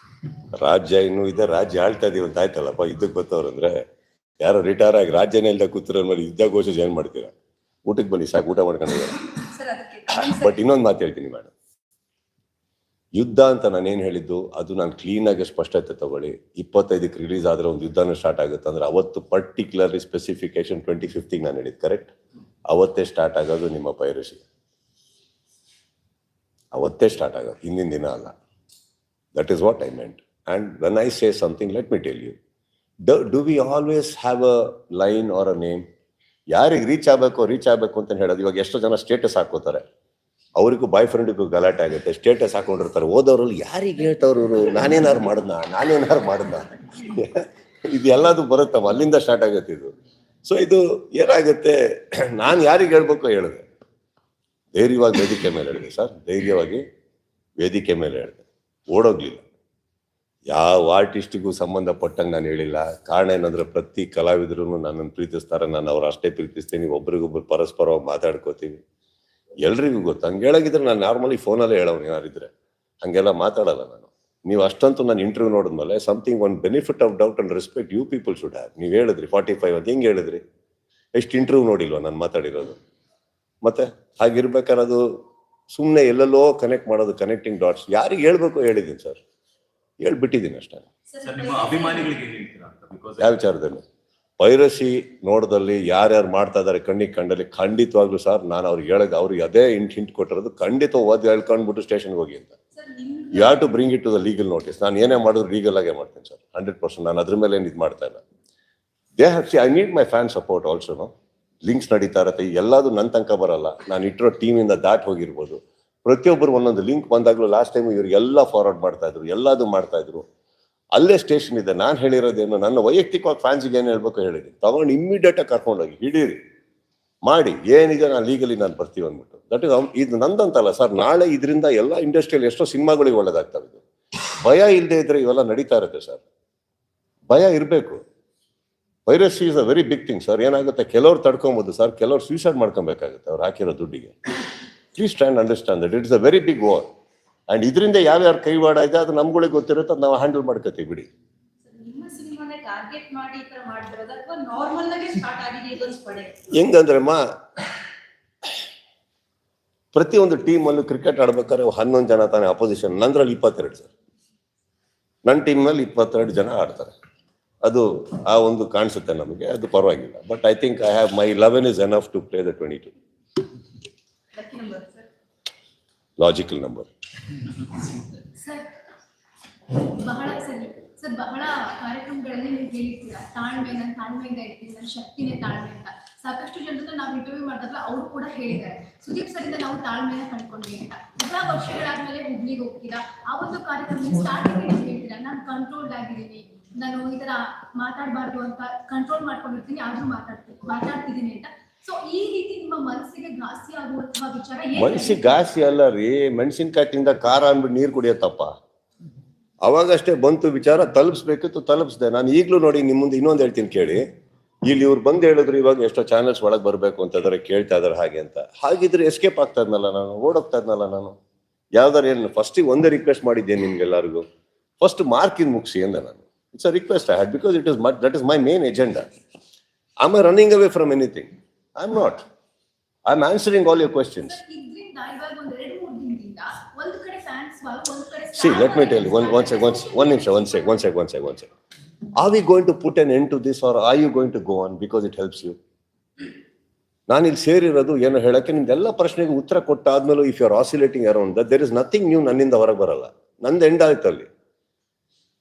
ರಾಜ್ಯ ಇನ್ನೂ ಇದೆ, ರಾಜ್ಯ ಆಳ್ತಾ ಇದೀವಿ ಅಂತ ಆಯ್ತಲ್ಲಪ್ಪ. ಯುದ್ಧಕ್ಕೆ ಬರ್ತಾವ್ರಂದ್ರೆ ಯಾರೋ ರಿಟೈರ್ ಆಗಿ ರಾಜ್ಯನೇ ಇಲ್ದ ಕೂತಿರೋ ಮೇಲೆ ಯುದ್ಧ ಘೋಷಿಸಿ ಏನ್ ಮಾಡ್ತೀರಾ? ಊಟಕ್ಕೆ ಬನ್ನಿ ಸಾಕು, ಊಟ ಮಾಡ್ಕೊಂಡಿದ್ದಾರೆ. ಬಟ್ ಇನ್ನೊಂದು ಮಾತು ಹೇಳ್ತೀನಿ ಮೇಡಮ್, ಯುದ್ಧ ಅಂತ ನಾನೇನು ಹೇಳಿದ್ದು ಅದು ನಾನು ಕ್ಲೀನಾಗಿ ಸ್ಪಷ್ಟತೆ ತಗೊಳ್ಳಿ. 25ಕ್ಕೆ ರಿಲೀಸ್ ಆದ್ರೆ ಒಂದು ಯುದ್ಧನೂ ಸ್ಟಾರ್ಟ್ ಆಗುತ್ತೆ ಅಂದ್ರೆ ಅವತ್ತು ಪರ್ಟಿಕ್ಯುಲರ್ಲಿ ಸ್ಪೆಸಿಫಿಕೇಶನ್ 25th ನಾನು ಹೇಳಿದ್ದು ಕರೆಕ್ಟ್. ಅವತ್ತೇ ಸ್ಟಾರ್ಟ್ ಆಗೋದು ನಿಮ್ಮ ಪೈರಸಿ, ಅವತ್ತೇ ಸ್ಟಾರ್ಟ್ ಆಗೋದು, ಹಿಂದಿನ ದಿನ ಅಲ್ಲ. That is what I meant. And when I say something, let me tell you, do we always have a line or a name? ಯಾರಿಗೆ ರೀಚ್ ಆಗಬೇಕು ಅಂತ ಹೇಳೋದು. ಇವಾಗ ಎಷ್ಟೋ ಜನ ಸ್ಟೇಟಸ್ ಹಾಕೋತಾರೆ, ಅವರಿಗೂ ಬಾಯ್ ಫ್ರೆಂಡಿಗೂ ಗಲಾಟೆ ಆಗುತ್ತೆ. ಸ್ಟೇಟಸ್ ಹಾಕೊಂಡಿರ್ತಾರೆ, ಓದೋರಲ್ಲಿ ಯಾರಿಗೆ ಹೇಳ್ತವ್ರು ಇವರು, ನಾನೇನಾರು ಮಾಡಿದ್ನ ಇದು ಎಲ್ಲದು ಬರುತ್ತಮ್ಮ, ಅಲ್ಲಿಂದ ಸ್ಟಾರ್ಟ್ ಆಗುತ್ತೆ ಇದು. ಸೊ ಇದು ಏನಾಗುತ್ತೆ, ನಾನು ಯಾರಿಗೆ ಹೇಳ್ಬೇಕು ಹೇಳಿದೆ, ಧೈರ್ಯವಾಗಿ ವೇದಿಕೆ ಮೇಲೆ ಹೇಳಿದೆ ಸರ್, ಧೈರ್ಯವಾಗಿ ವೇದಿಕೆ ಮೇಲೆ ಹೇಳಿದೆ, ಓಡೋಗ್ಲಿಲ್ಲ. ಯಾವ ಆರ್ಟಿಸ್ಟಿಗೂ ಸಂಬಂಧಪಟ್ಟಂಗೆ ನಾನು ಹೇಳಿಲ್ಲ. ಕಾರಣ ಏನಂದ್ರೆ ಪ್ರತಿ ಕಲಾವಿದರು ನನ್ನನ್ನು ಪ್ರೀತಿಸ್ತಾರೆ, ನಾನು ಅವ್ರು ಅಷ್ಟೇ ಪ್ರೀತಿಸ್ತೀನಿ. ಒಬ್ರಿಗೊಬ್ರು ಪರಸ್ಪರವಾಗಿ ಮಾತಾಡ್ಕೋತೀವಿ, ಎಲ್ರಿಗೂ ಗೊತ್ತು. ಹಂಗೆ ಹೇಳಾಗಿದ್ರೆ ನಾನು ನಾರ್ಮಲಿ ಫೋನಲ್ಲೇ ಹೇಳೋನು, ಯಾರಿದ್ರೆ ಹಂಗೆಲ್ಲ ಮಾತಾಡಲ್ಲ ನಾನು. ನೀವು ಅಷ್ಟಂತೂ ನಾನು ಇಂಟರ್ವ್ಯೂ ನೋಡಿದ್ಮೇಲೆ something one benefit of doubt and respect you people should have. ನೀವು ಹೇಳಿದ್ರಿ 45 ಅಂತ, ಹೆಂಗೆ ಹೇಳಿದ್ರಿ? ಎಷ್ಟು ಇಂಟರ್ವ್ಯೂ ನೋಡಿಲ್ವ ನಾನು ಮಾತಾಡಿರೋದು? ಮತ್ತೆ ಹಾಗಿರ್ಬೇಕಾದ್ರೆ ಅದು ಸುಮ್ಮನೆ ಎಲ್ಲೆಲ್ಲೋ ಕನೆಕ್ಟ್ ಮಾಡೋದು, ಕನೆಕ್ಟಿಂಗ್ ಡಾಟ್ಸ್. ಯಾರಿಗೆ ಹೇಳ್ಬೇಕು ಹೇಳಿದ್ದೀನಿ ಸರ್, ಹೇಳ್ಬಿಟ್ಟಿದ್ದೀನಿ ಅಷ್ಟೇ. ನಿಮ್ಮ ಅಭಿಮಾನಿಗಳಿಗೆ ಏನ್ ಹೇಳ್ತೀರಾ ಅಂತ? ಬಿಕಾಸ್ ಯಾವ ವಿಚಾರದಲ್ಲಿ? ಪೈರಸಿ ನೋಡದಲ್ಲಿ ಯಾರ್ಯಾರು ಮಾಡ್ತಾ ಇದಾರೆ ಕಣ್ಣಿಗೆ ಕಂಡಲ್ಲಿ ಖಂಡಿತವಾಗ್ಲೂ ಸರ್ ನಾನು ಅವ್ರಿಗೆ ಅವ್ರಿಗೆ ಅದೇ ಹಿಂಟ್ ಕೊಟ್ಟಿರೋದು, ಖಂಡಿತ ಓದಿ ಹೇಳ್ಕೊಂಡ್ಬಿಟ್ಟು ಸ್ಟೇಷನ್ಗೆ ಹೋಗಿ ಅಂತ. You have to bring it to the legal notice. ನಾನು ಏನೇ ಮಾಡಿದ್ರು ಲೀಗಲ್ ಆಗೇ ಮಾಡ್ತೀನಿ ಸರ್, 100%. ನಾನು ಅದ್ರ ಮೇಲೆ ಏನು ಇದು ಮಾಡ್ತಾ ಇಲ್ಲ. I need my fan support also. Links ನಡೀತಾ ಇರತ್ತೆ, ಎಲ್ಲದು ನನ್ನ ತನಕ ಬರಲ್ಲ. ನಾನು ಇಟ್ಟಿರೋ ಟೀಮಿಂದ ದಾಟ್ ಹೋಗಿರ್ಬೋದು. ಪ್ರತಿಯೊಬ್ಬರು ಒಂದೊಂದು ಲಿಂಕ್ ಬಂದಾಗಲೂ ಲಾಸ್ಟ್ ಟೈಮ್ ಇವರಿಗೆಲ್ಲ ಫಾರ್ವರ್ಡ್ ಮಾಡ್ತಾ ಇದ್ರು, ಎಲ್ಲದು ಮಾಡ್ತಾ ಇದ್ರು. ಅಲ್ಲೇ ಸ್ಟೇಷನ್ ಇದೆ. ನಾನು ಹೇಳಿರೋದೇನು, ನನ್ನ ವೈಯಕ್ತಿಕವಾಗಿ ಫ್ಯಾನ್ಸಿಗೆ ಏನು ಹೇಳ್ಬೇಕು ಹೇಳಿದ್ದೀನಿ. ತಗೊಂಡು ಇಮ್ಮಿಡಿಯೇಟ್ ಆಗಿ ಕರ್ಕೊಂಡೋಗಿ ಹಿಡೀರಿ, ಮಾಡಿ, ಏನಿದೆ ನಾನು ಲೀಗಲಿ ನಾನು ಬರ್ತೀವಿ ಅಂದ್ಬಿಟ್ಟು. ದಟ್ ಇಸ್ ಇದು ನಂದಂತಲ್ಲ ಸರ್. ನಾಳೆ ಇದರಿಂದ ಎಲ್ಲ ಇಂಡಸ್ಟ್ರಿಯಲ್ಲಿ ಎಷ್ಟೋ ಸಿನಿಮಾಗಳಿಗೆ ಒಳ್ಳೇದಾಗ್ತಾ ಇದೆ. ಭಯ ಇಲ್ಲದೆ ಇದ್ರೆ ಇವೆಲ್ಲ ನಡೀತಾ ಇರುತ್ತೆ ಸರ್. ಭಯ ಇರಬೇಕು. Piracy is a very big thing sir. ಏನಾಗುತ್ತೆ, ಕೆಲವ್ರು ತಡ್ಕೊಬೋದು ಸರ್, ಕೆಲವ್ರು ಸೂಸೈಡ್ ಮಾಡ್ಕೊಬೇಕಾಗುತ್ತೆ ಅವ್ರು ಹಾಕಿರೋ ದುಡ್ಡಿಗೆ. Please try and understand that it is a very big war. And ಇದರಿಂದ ಯಾವ್ಯಾವ ಕೈವಾಡ ಇದೆ ಅದು ನಮ್ಗಳಿಗೆ ಗೊತ್ತಿರುತ್ತೆ, ಅದು ನಾವು ಹ್ಯಾಂಡಲ್ ಮಾಡ್ಕೋತೀವಿ ಬಿಡಿ. ಹೆಂಗಂದ್ರಮ್ಮ, ಪ್ರತಿಯೊಂದು ಟೀಮಲ್ಲೂ ಕ್ರಿಕೆಟ್ ಆಡ್ಬೇಕಾದ್ರೆ 11 ಜನ ತಾನೇ ಅಪೋಸಿಷನ್. ನಂದ್ರಲ್ಲಿ 22 ಸರ್. ನನ್ನ ಟೀಮ್ನಲ್ಲಿ 22 ಜನ ಆಡ್ತಾರೆ. ಅದು ಆ ಒಂದು ಕಾಣಿಸುತ್ತೆ ನಮಗೆ, ಅದು ಪರವಾಗಿಲ್ಲ. But I think I have my 11 is enough to play the 22. Logical number. ಬಹಳ ಕಾರ್ಯಕ್ರಮಗಳಲ್ಲಿ ನೀವು ಹೇಳಿರ್ತೀರಾ ತಾಳ್ಮೆ, ನನ್ನ ತಾಳ್ಮೆಯಿಂದ ಇರ್ತೀನಿ, ನನ್ನ ಶಕ್ತಿನೇ ತಾಳ್ಮೆ ಅಂತ. ಸಾಕಷ್ಟು ಜನರನ್ನ ನಾವು ಇಂಟರ್ವ್ಯೂ ಮಾಡಿದಾಗ ಅವರು ಕೂಡ ಹೇಳಿದ್ದಾರೆ, ಸುದೀಪ್ ಸರಿಂದ ನಾವು ತಾಳ್ಮೆನ ಕಂಡ್ಕೊಂಡ್ವಿ ಅಂತ. ಎಲ್ಲ ವರ್ಷಗಳಾದ್ಮೇಲೆ ಹುಬ್ಳಿಗೆ ಹೋಗ್ತೀರಾ, ಆ ಒಂದು ಕಾರ್ಯಕ್ರಮ ಸ್ಟಾರ್ಟಿಂಗ್ ಹೇಳ್ತೀರಾ, ನಾನು ಕಂಟ್ರೋಲ್ಡ್ ಆಗಿದ್ದೀನಿ, ನಾನು ಈ ತರ ಮಾತಾಡಬಾರ್ದು ಅಂತ ಕಂಟ್ರೋಲ್ ಮಾಡ್ಕೊಂಡಿರ್ತೀನಿ, ಆದ್ರೂ ಮಾತಾಡ್ತಿದ್ದೀನಿ ಅಂತ. ಸೊ ಈ ರೀತಿ ನಿಮ್ಮ ಮನಸ್ಸಿಗೆ ಘಾಸಿ ಆಗುವಂತಹ ವಿಚಾರ ಮನಸ್ಸಿಗೆ ಘಾಸಿ ಅಲ್ಲ ರೀ, ಮೆಣಸಿನ್ಕಾಯಿ ತಿಂದ ಖಾರ ಅಂದ್ಬಿಟ್ಟು ನೀರು ಕುಡಿಯತ್ತಪ್ಪ. ಅವಾಗಷ್ಟೇ ಬಂತು ವಿಚಾರ, ತಲುಪಿಸ್ಬೇಕಿತ್ತು, ತಲುಪಿಸ್ದೆ. ನಾನು ಈಗಲೂ ನೋಡಿ ನಿಮ್ಮ ಮುಂದೆ ಇನ್ನೊಂದು ಹೇಳ್ತೀನಿ ಕೇಳಿ. ಇಲ್ಲಿ ಇವ್ರು ಬಂದು ಹೇಳಿದ್ರು ಇವಾಗ ಎಷ್ಟೋ ಚಾನೆಲ್ಸ್ ಒಳಗೆ ಬರಬೇಕು ಅಂತ ಇದಾರೆ, ಕೇಳ್ತಾ ಇದಾರೆ ಹಾಗೆ ಅಂತ. ಹಾಗಿದ್ರೆ ಎಸ್ಕೇಪ್ ಆಗ್ತಾ ಇದ್ನಲ್ಲ ನಾನು, ಓಡೋಗ್ತಾ ಇದ್ನಲ್ಲ ನಾನು. ಯಾವ್ದಾರು ಏನು ಫಸ್ಟಿಗೆ ಒಂದೇ ರಿಕ್ವೆಸ್ಟ್ ಮಾಡಿದ್ದೆ ನಿಮ್ಗೆಲ್ಲರಿಗೂ, ಫಸ್ಟ್ ಮಾರ್ಕಿಂಗ್ ಮುಗಿಸಿ ಅಂದೆ ನಾನು. It's a request I had because it is that is my main agenda. I am running away from anything. I am not. I am answering all your questions. ಒಂದು 2-3 ದಿನದಿಂದ ಒಂದು ಕಡೆ fans ಒಂದ್ ಕಡೆ See, let me tell you, one sec. Are we going to put an end to this or are you going to go on because it helps you? ನಾನು ಇಲ್ಲಿ ಸೇರಿರೋದು ಏನೋ ಹೇಳಕ್ಕೆ ನಿಮ್ದೆಲ್ಲ ಪ್ರಶ್ನೆಗೆ ಉತ್ತರ ಕೊಟ್ಟಾದ್ಮೇಲೆ if you are oscillating around that there is nothing new ನನ್ನಿಂದ ಹೊರಗೆ ಬರಲ್ಲ. ನಂದು ಎಂಡ್ ಆಯ್ತು ಅಲ್ಲಿ.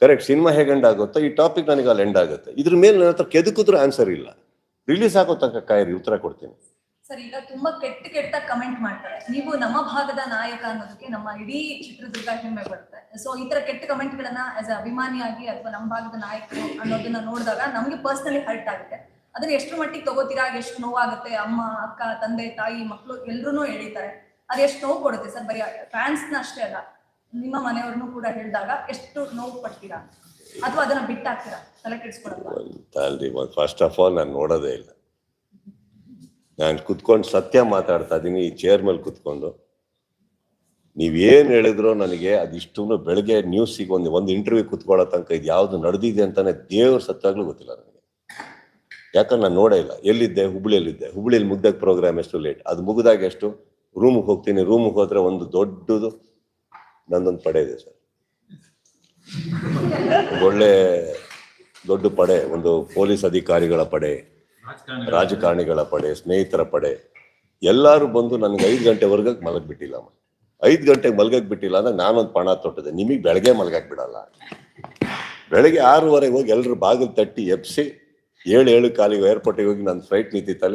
ಕರೆಕ್ಟ್, ಸಿನಿಮಾ ಹೇಗೆ ಎಂಡ್ ಆಗುತ್ತೋ ಈ ಟಾಪಿಕ್ ನನಗೆ ಅಲ್ಲಿ ಎಂಡ್ ಆಗುತ್ತೆ. ಇದ್ರ ಮೇಲೆ ನನ್ನ ಹತ್ರ ಕೆದಕಿದ್ರು ಆನ್ಸರ್ ಇಲ್ಲ. ರಿಲೀಸ್ ಆಗೋ ತನಕ ಕಾಯಿರಿ, ಉತ್ತರ ಕೊಡ್ತೀನಿ. ಸರ್, ಈಗ ತುಂಬಾ ಕೆಟ್ಟ ಕಮೆಂಟ್ ಮಾಡ್ತಾರೆ. ನೀವು ನಮ್ಮ ಭಾಗದ ನಾಯಕ ಅನ್ನೋದಕ್ಕೆ ನಮ್ಮ ಇಡೀ ಚಿತ್ರದುರ್ಗ ಹೆಮ್ಮೆ ಬರುತ್ತೆ. ಸೊ ಈ ತರ ಕೆಟ್ಟ ಕಮೆಂಟ್ ಗಳನ್ನ ಆಸ್ ಅ ಅಭಿಮಾನಿಯಾಗಿ ಅಥವಾ ನಮ್ಮ ಭಾಗದ ನಾಯಕರು ಅನ್ನೋದನ್ನ ನೋಡಿದಾಗ ನಮ್ಗೆ ಪರ್ಸನಲಿ ಹರ್ಟ್ ಆಗುತ್ತೆ. ಅದನ್ನ ಎಷ್ಟು ಮಟ್ಟಿಗೆ ತಗೋತೀರಾ, ಎಷ್ಟು ನೋವಾಗುತ್ತೆ. ಅಮ್ಮ, ಅಕ್ಕ, ತಂದೆ, ತಾಯಿ, ಮಕ್ಕಳು ಎಲ್ರು ಎಳಿತಾರೆ. ಅದು ಎಷ್ಟು ನೋವು ಕೊಡುತ್ತೆ ಸರ್. ಬರೀ ಫ್ಯಾನ್ಸ್ ನ ಅಷ್ಟೇ ಅಲ್ಲ, ನಿಮ್ಮ ಮನೆಯವ್ರನ್ನು ಕೂಡ ಹೇಳಿದಾಗ ಎಷ್ಟು ನೋವು ಪಡ್ತೀರಾ ಅಥವಾ ಅದನ್ನ ಬಿಟ್ಟಾಕ್ತೀರಾ? ತಲೆ ಕೆಡಿಸ್ಕೊಡಲ್ವಾ? ಫಸ್ಟ್ ಆಫ್ ಆಲ್ ನಾನು ನೋಡೋದೇ ಇಲ್ಲ. ನಾನು ಕುತ್ಕೊಂಡು ಸತ್ಯ ಮಾತಾಡ್ತಾ ಇದ್ದೀನಿ ಈ ಚೇರ್ ಮೇಲೆ ಕುತ್ಕೊಂಡು. ನೀವೇನು ಹೇಳಿದ್ರು ನನಗೆ ಅದಿಷ್ಟು ಬೆಳಗ್ಗೆ ನ್ಯೂಸಿಗೆ ಒಂದು ಇಂಟರ್ವ್ಯೂ ಕುತ್ಕೊಳ್ಳೋ ತನಕ ಇದು ಯಾವ್ದು ನಡೆದಿದೆ ಅಂತಾನೆ ದೇವ್ರ ಸತ್ತಾಗ್ಲೂ ಗೊತ್ತಿಲ್ಲ ನನಗೆ. ಯಾಕಂದ್ರೆ ನಾನು ನೋಡೇ ಇಲ್ಲ. ಎಲ್ಲಿದ್ದೆ? ಹುಬ್ಳಿಯಲ್ಲಿದ್ದೆ. ಹುಬ್ಳಿಯಲ್ಲಿ ಮುಗ್ದಾಗ ಪ್ರೋಗ್ರಾಮ್ ಎಷ್ಟು ಲೇಟ್, ಅದು ಮುಗಿದಾಗ ಎಷ್ಟು ರೂಮಿಗೆ ಹೋಗ್ತೀನಿ. ರೂಮಿಗೆ ಹೋದ್ರೆ ಒಂದು ದೊಡ್ಡದು ನಂದೊಂದು ಪಡೆ ಇದೆ ಸರ್, ಒಳ್ಳೆ ದೊಡ್ಡ ಪಡೆ, ಒಂದು ಪೊಲೀಸ್ ಅಧಿಕಾರಿಗಳ ಪಡೆ, ರಾಜಕಾರಣಿಗಳ ಪಡೆ, ಸ್ನೇಹಿತರ ಪಡೆ, ಎಲ್ಲರೂ ಬಂದು ನನಗೆ 5 ಗಂಟೆವರೆಗೆ ಮಲಗ್ ಬಿಟ್ಟಿಲ್ಲ. 5 ಗಂಟೆಗೆ ಮಲ್ಗಕ್ ಬಿಟ್ಟಿಲ್ಲ ಅಂದ್ರೆ ನಾನೊಂದು ಪಣ ತೊಟ್ಟಿದೆ. ನಿಮಗೆ ಬೆಳಗ್ಗೆ ಮಲ್ಗಕ್ ಬಿಡಲ್ಲ. ಬೆಳಗ್ಗೆ 6:30 ಹೋಗಿ ಎಲ್ಲರೂ ಬಾಗಿಲು ತಟ್ಟಿ ಎಬ್ಸಿ 7 ಕಾಲಿಗೆ ಏರ್ಪೋರ್ಟಿಗೆ ಹೋಗಿ ನನ್ನ ಫ್ಲೈಟ್ ನಿಂತಿತ್ತಲ್ಲಿ